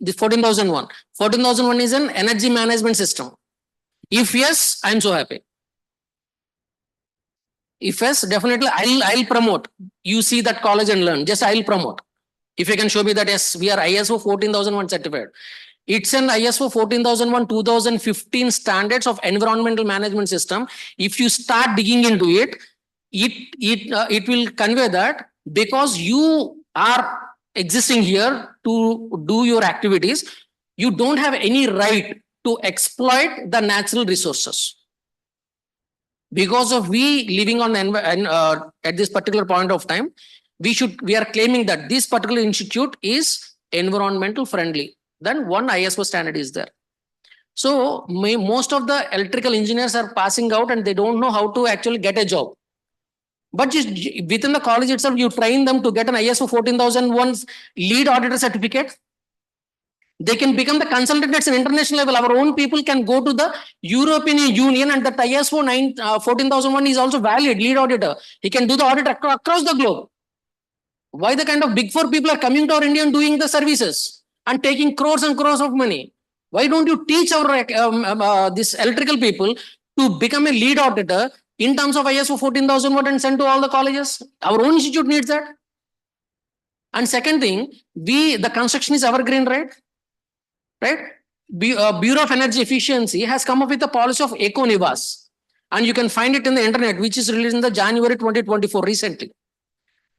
The 14001. 14001 is an energy management system. If yes, I'm so happy. If yes, definitely I'll promote. You see that college and learn. Just I'll promote. If you can show me that yes, we are ISO 14001 certified. It's an ISO 14001 2015 standards of environmental management system. If you start digging into it, it will convey that because you are existing here to do your activities, you don't have any right to exploit the natural resources. Because of we living on at this particular point of time, we are claiming that this particular institute is environmental friendly. Then one ISO standard is there. So most of the electrical engineers are passing out and they don't know how to actually get a job. But just within the college itself, you train them to get an ISO 14001 lead auditor certificate. They can become the consultant at an international level. Our own people can go to the European Union and that ISO 14001 is also valid lead auditor. He can do the audit across the globe. Why the kind of big four people are coming to our India and doing the services and taking crores and crores of money? Why don't you teach our this electrical people to become a lead auditor in terms of ISO 14001 and send to all the colleges? Our own institute needs that. And second thing, the construction is evergreen, right? Right? Bureau of Energy Efficiency has come up with a policy of Eco-Nivas. And you can find it in the internet, which is released in the January 2024 recently.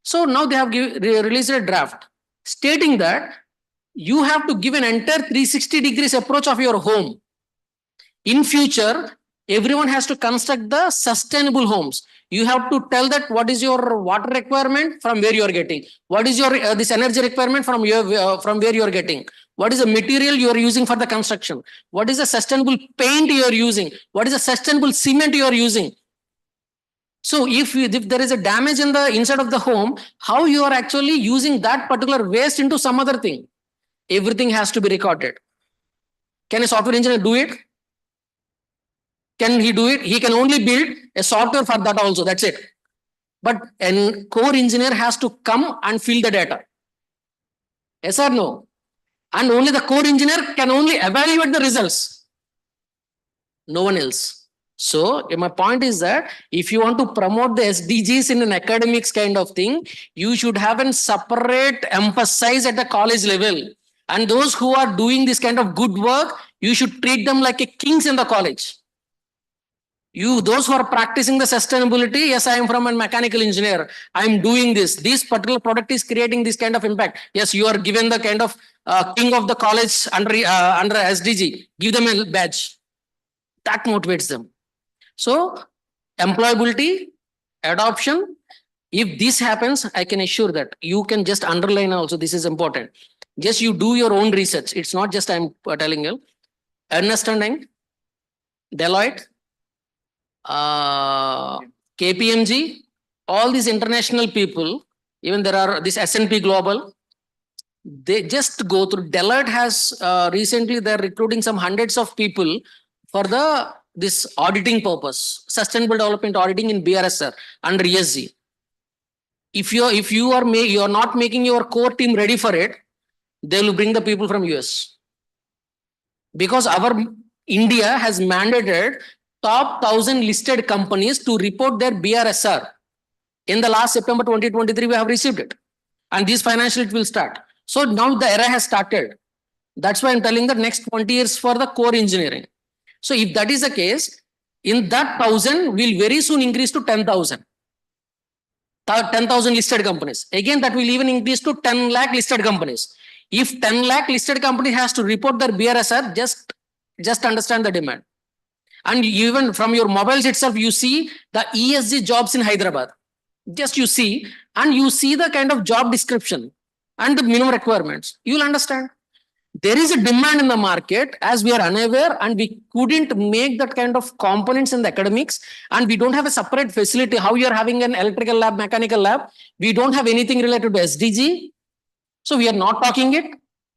So now they have released a draft stating that you have to give an entire 360 degrees approach of your home. In future, everyone has to construct the sustainable homes. You have to tell that what is your water requirement from where you are getting. What is your this energy requirement from where you are getting. What is the material you are using for the construction? What is the sustainable paint you are using? What is the sustainable cement you are using? So if there is a damage in the inside of the home, how you are actually using that particular waste into some other thing? Everything has to be recorded. Can a software engineer do it? Can he do it? He can only build a software for that also. That's it. But a core engineer has to come and fill the data. Yes or no? And only the core engineer can only evaluate the results. No one else. So my point is that if you want to promote the SDGs in an academics kind of thing, you should have a separate emphasis at the college level. And those who are doing this kind of good work, you should treat them like a kings in the college. Those who are practicing the sustainability, yes, I am from a mechanical engineer. I am doing this. This particular product is creating this kind of impact. Yes, you are given the kind of king of the college under SDG. Give them a badge. That motivates them. So, employability, adoption. If this happens, I can assure that you can just underline also. This is important. Just you do your own research. It's not just I'm telling you. Ernst & Young, Deloitte, KPMG, all these international people, even there are this S&P Global, they just go through. Deloitte has recently, they're recruiting some hundreds of people for this auditing purpose, sustainable development auditing in BRSR under ESG. If you are not making your core team ready for it, they will bring the people from US. Because our India has mandated top 1,000 listed companies to report their BRSR. In the last September 2023, we have received it. And this financial it will start. So now the era has started. That's why I'm telling the next 20 years for the core engineering. So if that is the case, in that 1,000 will very soon increase to 10,000. 10,000 listed companies. Again, that will even increase to 10 lakh listed companies. If 10 lakh listed company has to report their BRSR, just understand the demand. And even from your mobiles itself, you see the ESG jobs in Hyderabad. Just you see, and you see the kind of job description and the minimum requirements. You will understand. There is a demand in the market as we are unaware and we couldn't make that kind of components in the academics and we don't have a separate facility. How you are having an electrical lab, mechanical lab. We don't have anything related to SDG. So we are not talking it.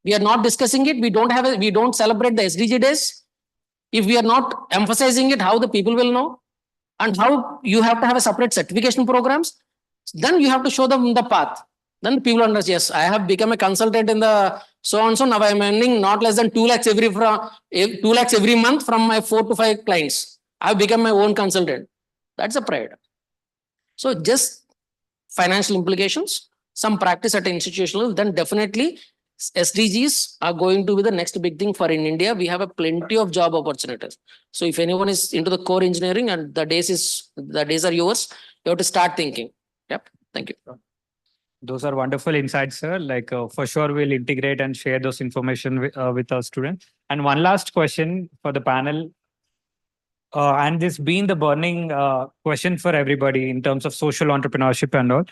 We are not discussing it. We don't celebrate the SDG days. If we are not emphasizing it, how the people will know? And how you have to have a separate certification programs. Then you have to show them the path. Then the people understand, yes, I have become a consultant in the so and so. Now I am earning not less than 2 lakhs every month from my 4 to 5 clients. I have become my own consultant. That's a pride. So just financial implications, some practice at institutional, then definitely SDGs are going to be the next big thing for in India. We have a plenty of job opportunities. So if anyone is into the core engineering and the days are yours, You have to start thinking. Yep. Thank you. Those are wonderful insights, sir. Like for sure, we'll integrate and share those information with our students. And one last question for the panel, and this being the burning question for everybody in terms of social entrepreneurship and all.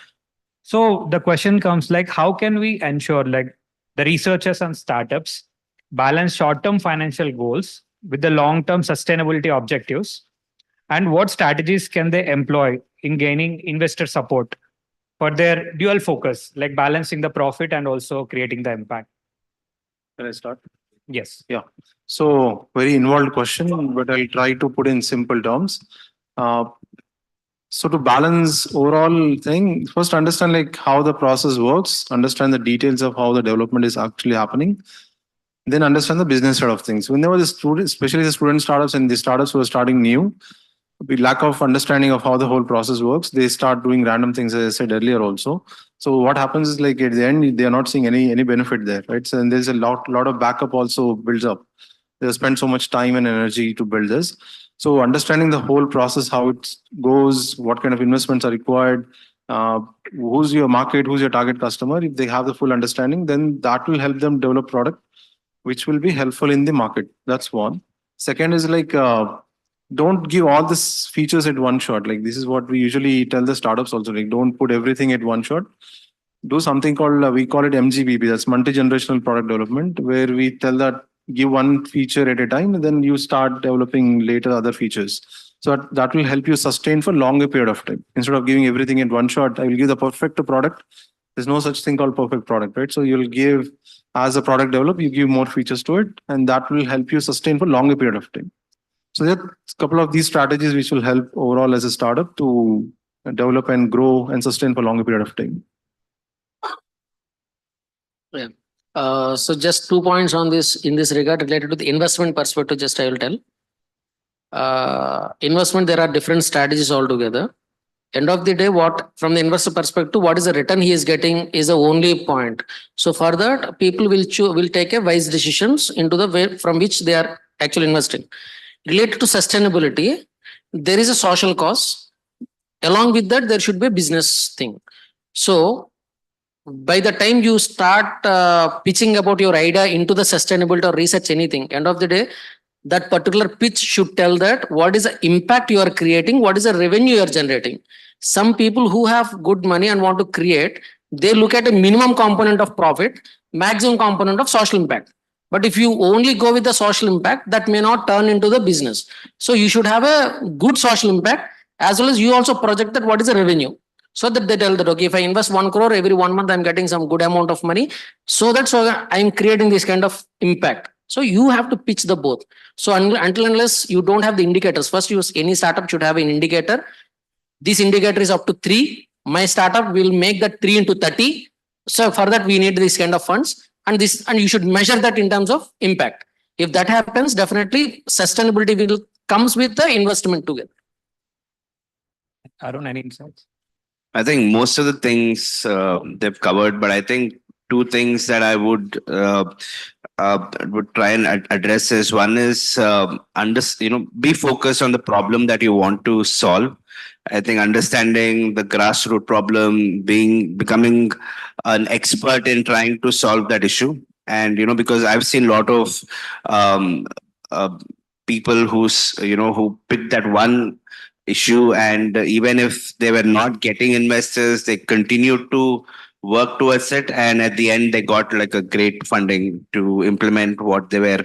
So the question comes like, how can we ensure like the researchers and startups balance short-term financial goals with the long-term sustainability objectives, and what strategies can they employ in gaining investor support for their dual focus, like balancing the profit and also creating the impact? Can I start? Yes. Yeah. So very involved question, but I'll try to put in simple terms. Uh, so to balance overall thing, first understand like how the process works, understand the details of how the development is actually happening, then understand the business side of things. Whenever the students, especially the student startups and the startups who are starting new, with lack of understanding of how the whole process works, they start doing random things, as I said earlier also. So what happens is like at the end, they are not seeing any benefit there, right? So and there's a lot of backup also builds up. They spend so much time and energy to build this. So understanding the whole process, how it goes, what kind of investments are required, who's your market, who's your target customer. If they have the full understanding, then that will help them develop product which will be helpful in the market. That's one. Second is like don't give all these features at one shot. Like this is what we usually tell the startups also. Like don't put everything at one shot. Do something called we call it MGBP. That's multi-generational product development, where we tell that give one feature at a time, and then you start developing later other features. So that will help you sustain for longer period of time. Instead of giving everything in one shot, I will give the perfect product. There's no such thing called perfect product, right? So you'll give as the product develop, you give more features to it, and that will help you sustain for longer period of time. So there are a couple of these strategies which will help overall as a startup to develop and grow and sustain for longer period of time. Yeah. So just 2 points on this in this regard related to the investment perspective. Just I will tell. Investment, there are different strategies altogether. End of the day, what from the investor perspective, what is the return he is getting is the only point. So for that, people will take a wise decisions into the way from which they are actually investing. Related to sustainability, there is a social cost. Along with that, there should be a business thing. So by the time you start pitching about your idea into the sustainability or research anything, end of the day, that particular pitch should tell that what is the impact you are creating, what is the revenue you are generating. Some people who have good money and want to create, they look at a minimum component of profit, maximum component of social impact. But if you only go with the social impact, that may not turn into the business. So you should have a good social impact, as well as you also project that what is the revenue. So that they tell that, okay, if I invest 1 crore every 1 month, I'm getting some good amount of money. So I'm creating this kind of impact. So you have to pitch the both. So until unless you don't have the indicators, first any startup should have an indicator. This indicator is up to 3. My startup will make that 3 into 30. So for that, we need this kind of funds, and you should measure that in terms of impact. If that happens, definitely sustainability will comes with the investment together. Arun, any insights? I think most of the things they've covered, but I think two things that I would try and address is one is be focused on the problem that you want to solve. I think understanding the grassroots problem, becoming an expert in trying to solve that issue, and because I've seen a lot of um, people who pick that one issue, and even if they were not getting investors, they continued to work towards it, and at the end they got like a great funding to implement what they were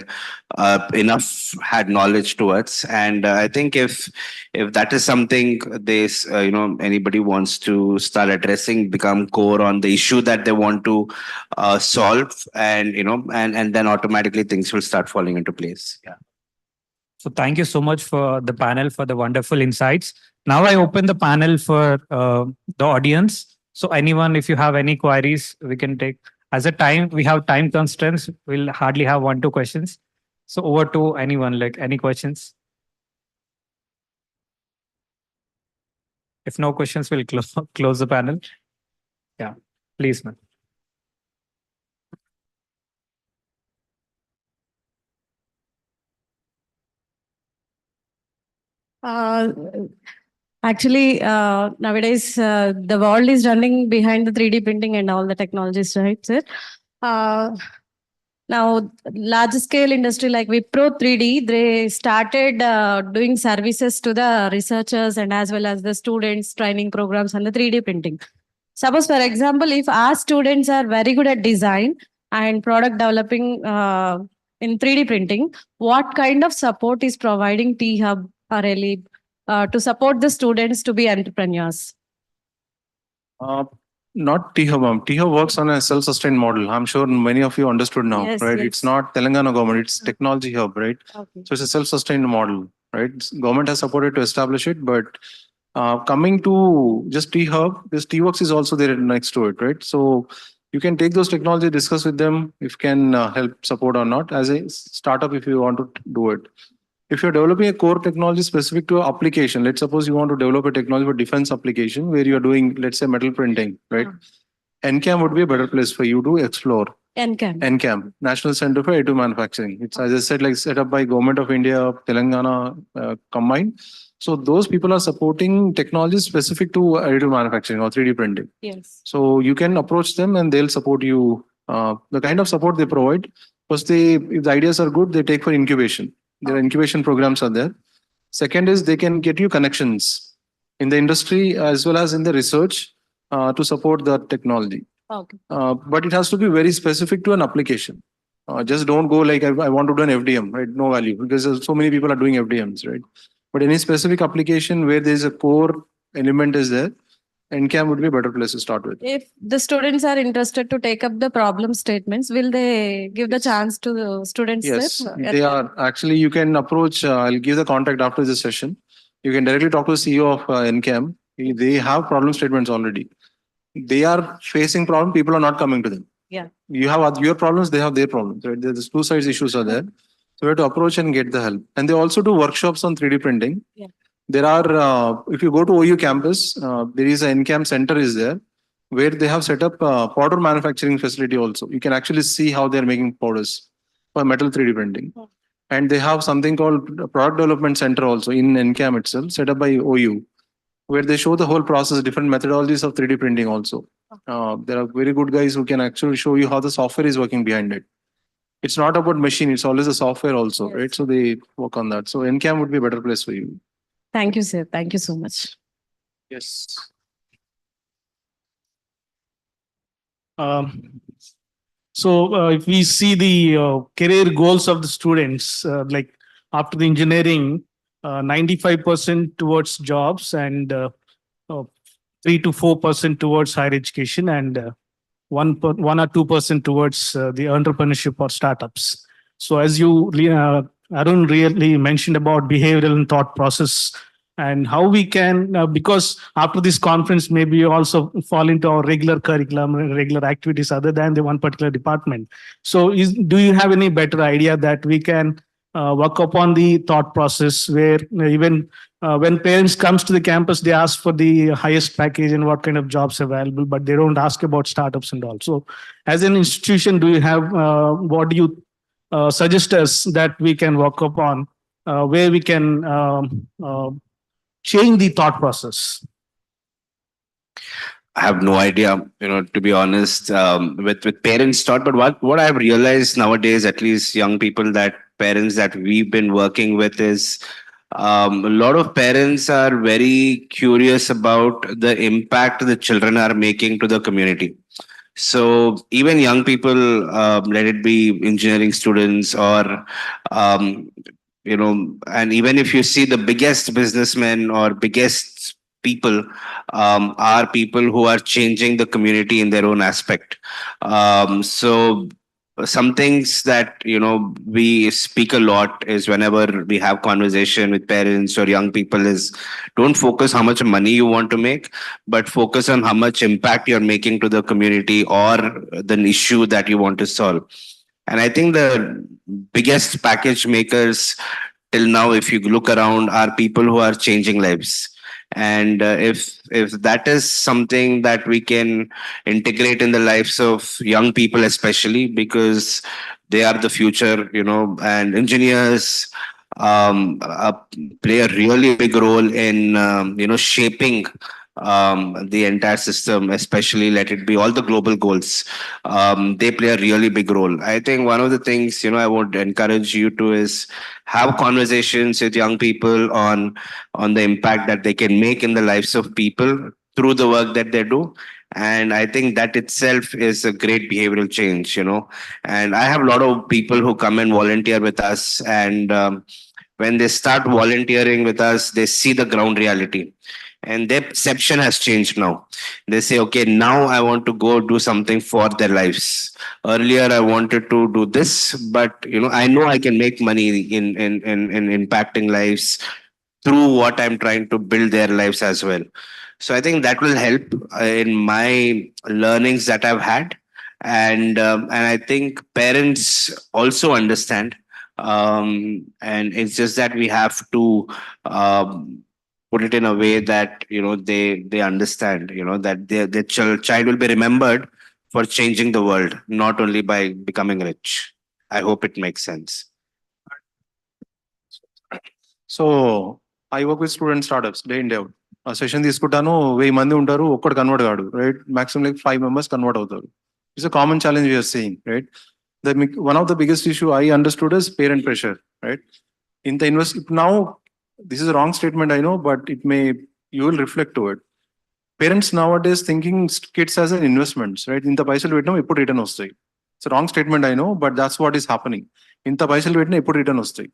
enough had knowledge towards. And I think if that is something anybody wants to start addressing, become core on the issue that they want to solve, and and then automatically things will start falling into place. Yeah. So thank you so much for the panel for the wonderful insights. Now I open the panel for the audience. So anyone, if you have any queries, we can take. We have time constraints. We'll hardly have 1-2 questions. So over to anyone, like any questions? If no questions, we'll close the panel. Yeah, please, man. Actually, nowadays, the world is running behind the 3D printing and all the technologies, right, sir? Uh, Now, large scale industry like Wipro 3D, they started doing services to the researchers and as well as the students training programs on the 3D printing. Suppose, for example, if our students are very good at design and product developing in 3D printing, what kind of support is providing T Hub or ELIB to support the students to be entrepreneurs? Not T-Hub. T-Hub works on a self-sustained model. I'm sure many of you understood now, Yes, right? yes. It's not Telangana government, it's technology hub, right? Okay. So it's a self-sustained model, right? Government has supported to establish it, but coming to just T-Hub, this T-Works is also there next to it, right? So you can take those technology, discuss with them if can help support or not as a startup if you want to do it. If you're developing a core technology specific to an application, let's suppose you want to develop a technology for defense application where you're doing, let's say, metal printing, right? NCAM would be a better place for you to explore. NCAM. NCAM, National Center for Additive Manufacturing. It's, as I said, like set up by Government of India, Telangana combined. So those people are supporting technologies specific to additive manufacturing or 3D printing. Yes. So you can approach them and they'll support you. The kind of support they provide, first they, if the ideas are good, they take for incubation. Their incubation programs are there. Second is they can get you connections in the industry as well as in the research to support the technology. Okay. But it has to be very specific to an application. Just don't go like I want to do an FDM, right? No value because so many people are doing FDMs, right? But any specific application where there is a core element is there, NCAM would be a better place to start with. If the students are interested to take up the problem statements, will they give the chance to the students? Yes, sir? they are. Actually, you can approach, I'll give the contact after this session. You can directly talk to the CEO of NCAM. They have problem statements already. They are facing problem, people are not coming to them. Yeah. You have your problems, they have their problems, right? There's two sides issues are there. So we have to approach and get the help. And they also do workshops on 3D printing. Yeah. There are, if you go to OU campus, there is an NCAM center is there where they have set up powder manufacturing facility also. You can actually see how they're making powders for metal 3D printing. And they have something called product development center also in NCAM itself, set up by OU, where they show the whole process, different methodologies of 3D printing also. There are very good guys who can actually show you how the software is working behind it. It's not about machine, it's always the software also, Yes. right? So they work on that. So NCAM would be a better place for you. Thank you, sir. Thank you so much. Yes. So if we see the career goals of the students, like after the engineering, 95% towards jobs and 3 to 4% towards higher education and 1 or 2% towards the entrepreneurship or startups. So as you, Arun really mentioned about behavioral and thought process and how we can, because after this conference, maybe you also fall into our regular curriculum, regular activities other than the one particular department. So do you have any better idea that we can work upon the thought process where even when parents comes to the campus, they ask for the highest package and what kind of jobs available, but they don't ask about startups and all. So as an institution, do you have, what do you suggest us that we can work upon where we can change the thought process? I have no idea, to be honest, with parents taught. But what I've realized nowadays, at least young people, that parents that we've been working with is a lot of parents are very curious about the impact the children are making to the community. So even young people, let it be engineering students or and even if you see the biggest businessmen or biggest people are people who are changing the community in their own aspect. So some things that we speak a lot is whenever we have conversation with parents or young people is don't focus how much money you want to make, but focus on how much impact you're making to the community or the issue that you want to solve. And I think the biggest package makers till now, if you look around, are people who are changing lives. And if that is something that we can integrate in the lives of young people, especially because they are the future, and engineers, play a really big role in shaping the entire system, especially let it be all the global goals. They play a really big role. I think one of the things I would encourage you to is have conversations with young people on the impact that they can make in the lives of people through the work that they do. And I think that itself is a great behavioral change. And I have a lot of people who come and volunteer with us, and when they start volunteering with us, they see the ground reality. And their perception has changed now. They say, okay, now I want to go do something for their lives. Earlier, I wanted to do this, but I know I can make money in impacting lives through what I'm trying to build their lives as well. So I think that will help in my learnings that I've had, and I think parents also understand, and it's just that we have to put it in a way that they understand that their child will be remembered for changing the world, not only by becoming rich. I hope it makes sense. So I work with student startups day in day out. A session తీసుకుంటాను 1000 మంది ఉంటారు ఒక్కడు convert కాడు right maximum like 5 members convert అవుతారు. It's a common challenge we are seeing, right? One of the biggest issue I understood is parent pressure, right? In the now, this is a wrong statement I know, but you will reflect to it. Parents nowadays thinking kids as an investments, right? ఇంత పైసలు పెట్టినా ఎప్పుడు return వస్తాయి. It's a wrong statement I know, but that's what is happening. ఇంత పైసలు పెట్టినా ఎప్పుడు return వస్తాయి.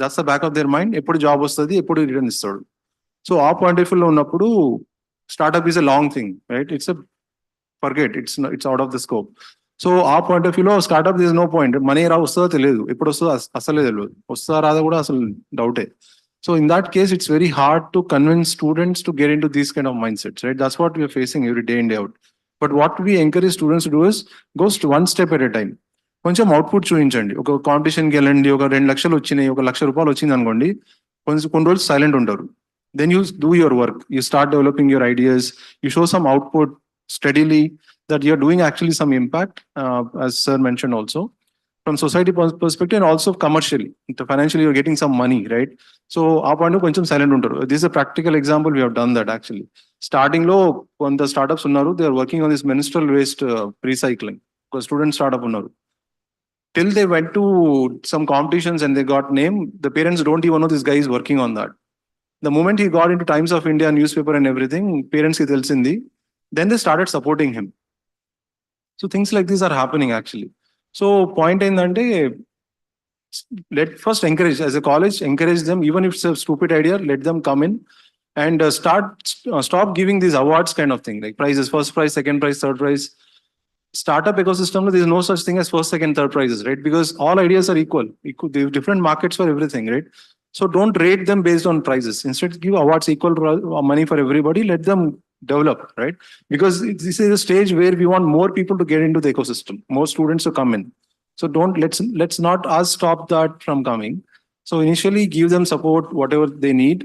That's the back of their mind. ఎప్పుడు జాబ్ వస్తుంది, ఎప్పుడు రిటర్న్ ఇస్తాడు. సో ఆ పాయింట్ ఆఫ్ వ్యూలో ఉన్నప్పుడు startup is a long thing, right? It's out of the scope. So ఆ పాయింట్ ఆఫ్ వ్యూలో startup this no point. Money వస్తుందో తెలియదు, ఎప్పుడు వస్తుందో అసలే తెలియదు, వస్తుందా రాదా కూడా అసలు డౌటే. So in that case, it's very hard to convince students to get into these kind of mindsets, right? That's what we are facing every day in day out. But what we encourage students to do is go one step at a time. కొంచెం output చూపించండి. ఒక కాంపిటీషన్కి వెళ్ళండి, ఒక 2 లక్షలు వచ్చినాయి, 1 లక్ష రూపాయలు వచ్చింది అనుకోండి, కొన్ని రోజులు సైలెంట్ ఉంటారు. Then you do your work, you start developing your ideas, you show some output steadily that you're doing actually some impact, as sir mentioned also, from society perspective and also commercially. Financially, you're getting some money, right? So our point of koncham silent untaru. This is a practical example. We have done that actually. Starting low, when the startups unnaru, they are working on this menstrual waste recycling. Because student startup unnaru. Till they went to some competitions and they got name, the parents don't even know this guy is working on that. The moment he got into Times of India newspaper and everything, parents ki telisindi, then they started supporting him. So things like these are happening actually. So point ఏంటంటే let first encourage, as a college, encourage them, even if it's a stupid idea, let them come in and stop giving these awards kind of thing, like prizes, first prize, second prize, third prize. Startup ecosystem, there is no such thing as first, second, third prizes, right? Because all ideas are equal. There are different markets for everything, right? So don't rate them based on prizes. Instead, give awards equal money for everybody. Let them develop, right? Because this is a stage where we want more people to get into the ecosystem, more students to come in. So let's not us stop that from coming. So initially give them support, whatever they need,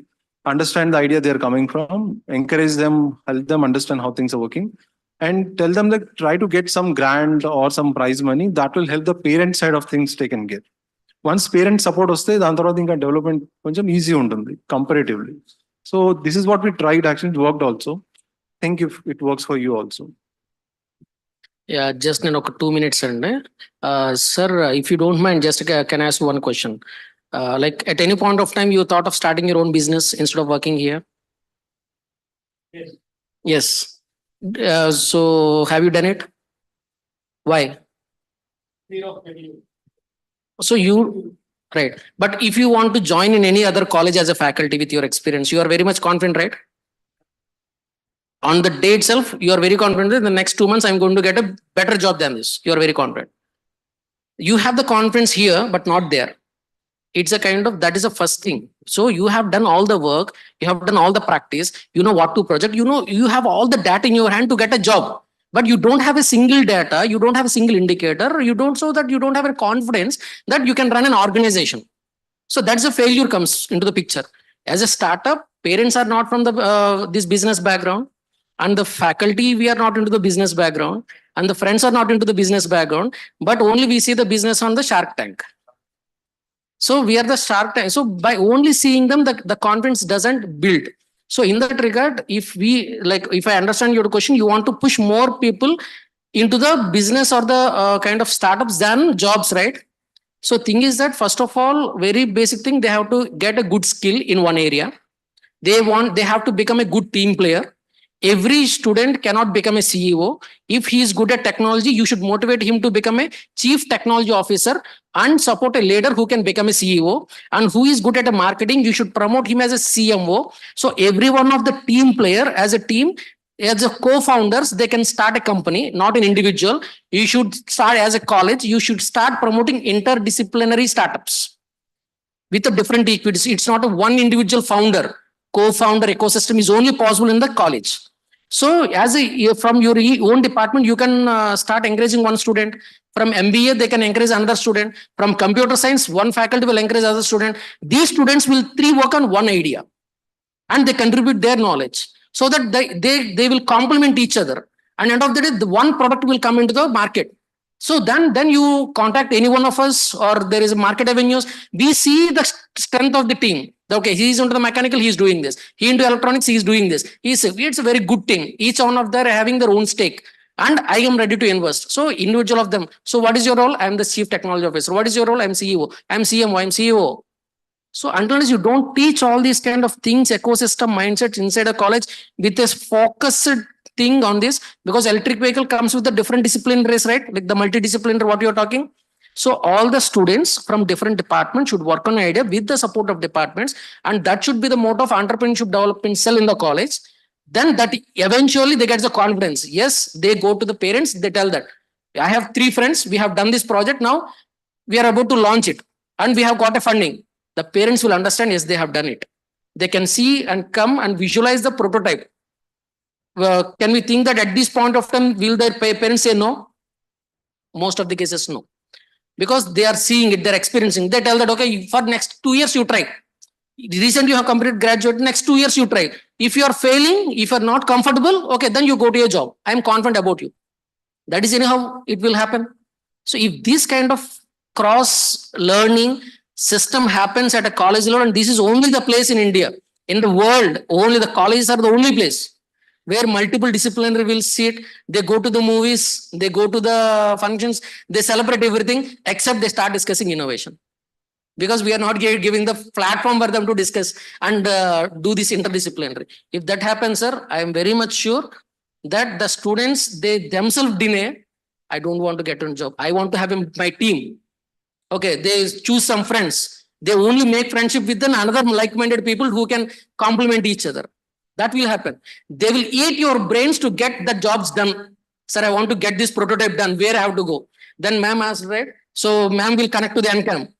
understand the idea they're coming from, encourage them, help them understand how things are working, and tell them that try to get some grant or some prize money that will help the parent side of things take and get. Once parent support వస్తే దాని తర్వాత ఇంకా development కొంచెం easy ఉంటుంది comparatively. So this is what we tried, actually it worked also. Think if it works for you also. Yeah, just నేను ఒక 2 minutes అండి. Sir, if you don't mind, just can I ask one question? Like at any point of time you thought of starting your own business instead of working here? Yes. Yes. So have you done it? Why? So you, right. But if you want to join in any other college as a faculty with your experience, you are very much confident, right? On the day itself, you are very confident that in the next 2 months, I'm going to get a better job than this. You are very confident. You have the confidence here, but not there. It's a kind of, that is the first thing. So you have done all the work, you have done all the practice, you know what to project, you have all the data in your hand to get a job. But you don't have a single data, you don't have a single indicator, you don't have a confidence that you can run an organization. So that's a failure comes into the picture. As a startup, parents are not from this business background, and the faculty, we are not into the business background, and the friends are not into the business background, but only we see the business on the Shark Tank. So we are the shark tank. So by only seeing them, the confidence doesn't build. So in that regard, if we like, if I understand your question, you want to push more people into the business or the kind of startups than jobs, right? So thing is that first of all, very basic thing, they have to get a good skill in one area. They have to become a good team player. Every student cannot become a CEO. If he is good at technology, you should motivate him to become a chief technology officer and support a leader who can become a CEO. And who is good at a marketing, you should promote him as a CMO. So every one of the team player as a team, as a co-founders, they can start a company, not an individual. You should start as a college. You should start promoting interdisciplinary startups with a different equities. It's not a one individual founder. Co-founder ecosystem is only possible in the college. So as a from your own department, you can start encouraging one student. From MBA, they can encourage another student. From computer science, one faculty will encourage other student. These students will three work on one idea and they contribute their knowledge so that they will complement each other. And end of the day, the one product will come into the market. So then you contact any one of us or there is a market avenues. We see the strength of the team. Okay, he is into the mechanical, he is doing this. He into electronics, he is doing this. It's a very good thing. Each one of them having their own stake. And I am ready to invest. So individual of them. So what is your role? I am the chief technology officer. What is your role? I am CEO. I am CMO. I am CEO. So unless you don't teach all these kind of things, ecosystem mindsets inside a college with a focused thing on this, because electric vehicle comes with a different disciplinaries, right? Like the multidisciplinary, what you're talking. So all the students from different departments should work on an idea with the support of departments. And that should be the mode of entrepreneurship development cell in the college. Then that eventually they get the confidence. Yes, they go to the parents, they tell that I have 3 friends, we have done this project now, we are about to launch it and we have got a funding. The parents will understand, yes, they have done it. They can see and come and visualize the prototype. Can we think that at this point of time, will their parents say no? Most of the cases, no. Because they are seeing it, they're experiencing. They tell that, okay, for next 2 years, you try. Recently, you have completed graduate, next 2 years, you try. If you are failing, if you are not comfortable, okay, then you go to your job. I am confident about you. That is anyhow, it will happen. So if this kind of cross learning system happens at a college level, and this is only the place in India, in the world, only the colleges are the only place where multiple disciplinary will sit, they go to the movies, they go to the functions, they celebrate everything, except they start discussing innovation. Because we are not giving the platform for them to discuss and do this interdisciplinary. If that happens, sir, I am very much sure that the students, they themselves deny, I don't want to get on job. I want to have my team. Okay, they choose some friends. They only make friendship with another like-minded people who can complement each other. That will happen. They will eat your brains to get the jobs done. Sir, I want to get this prototype done. Where I have to go? Then ma'am asked, right? So ma'am will connect to the NCAM.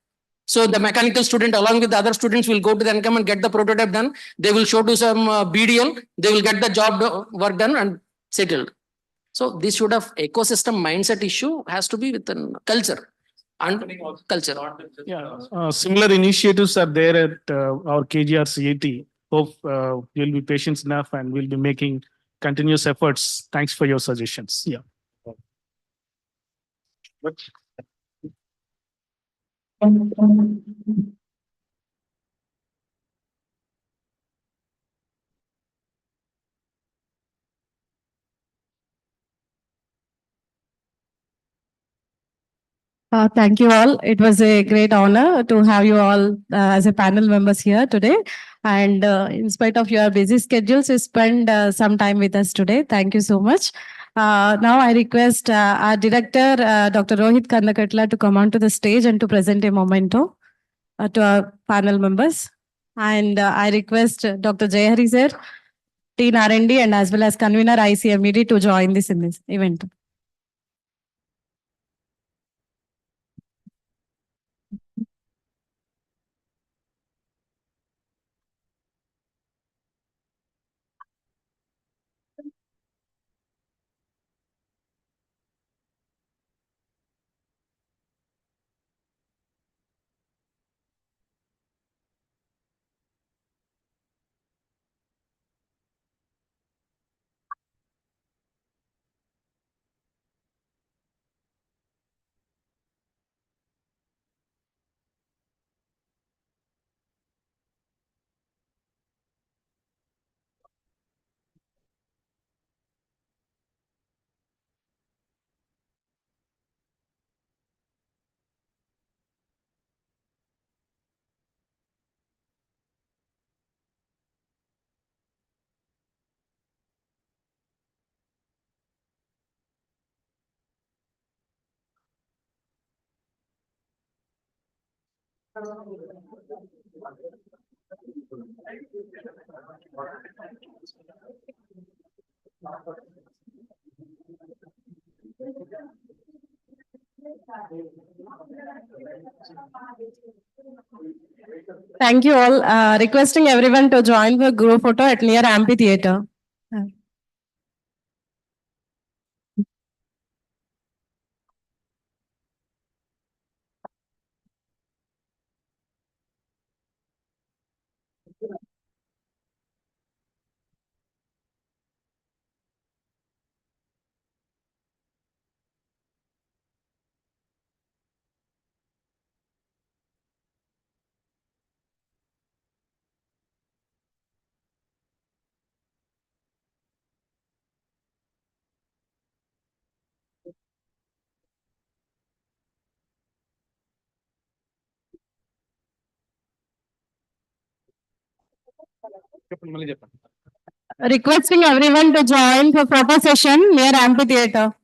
So the mechanical student along with the other students will go to the NCAM and get the prototype done. They will show to some BDL. They will get the job work done and settled. So this should have ecosystem mindset issue has to be within culture and culture. Yeah, similar initiatives are there at our KGR CAT. Hope you'll be patient enough and we'll be making continuous efforts. Thanks for your suggestions. Yeah. Thank you all. It was a great honor to have you all as a panel members here today. And in spite of your busy schedules, you spend some time with us today. Thank you so much. Now I request our director, Dr. Rohit Kandakatla, to come onto the stage and to present a memento to our panel members. And I request Dr. Jayahari sir, Dean R&D, and as well as convener ICMED to join this in this event. Thank you all. Requesting everyone to join for group photo at near amphitheater. Requesting everyone to join for photo session near amphitheater.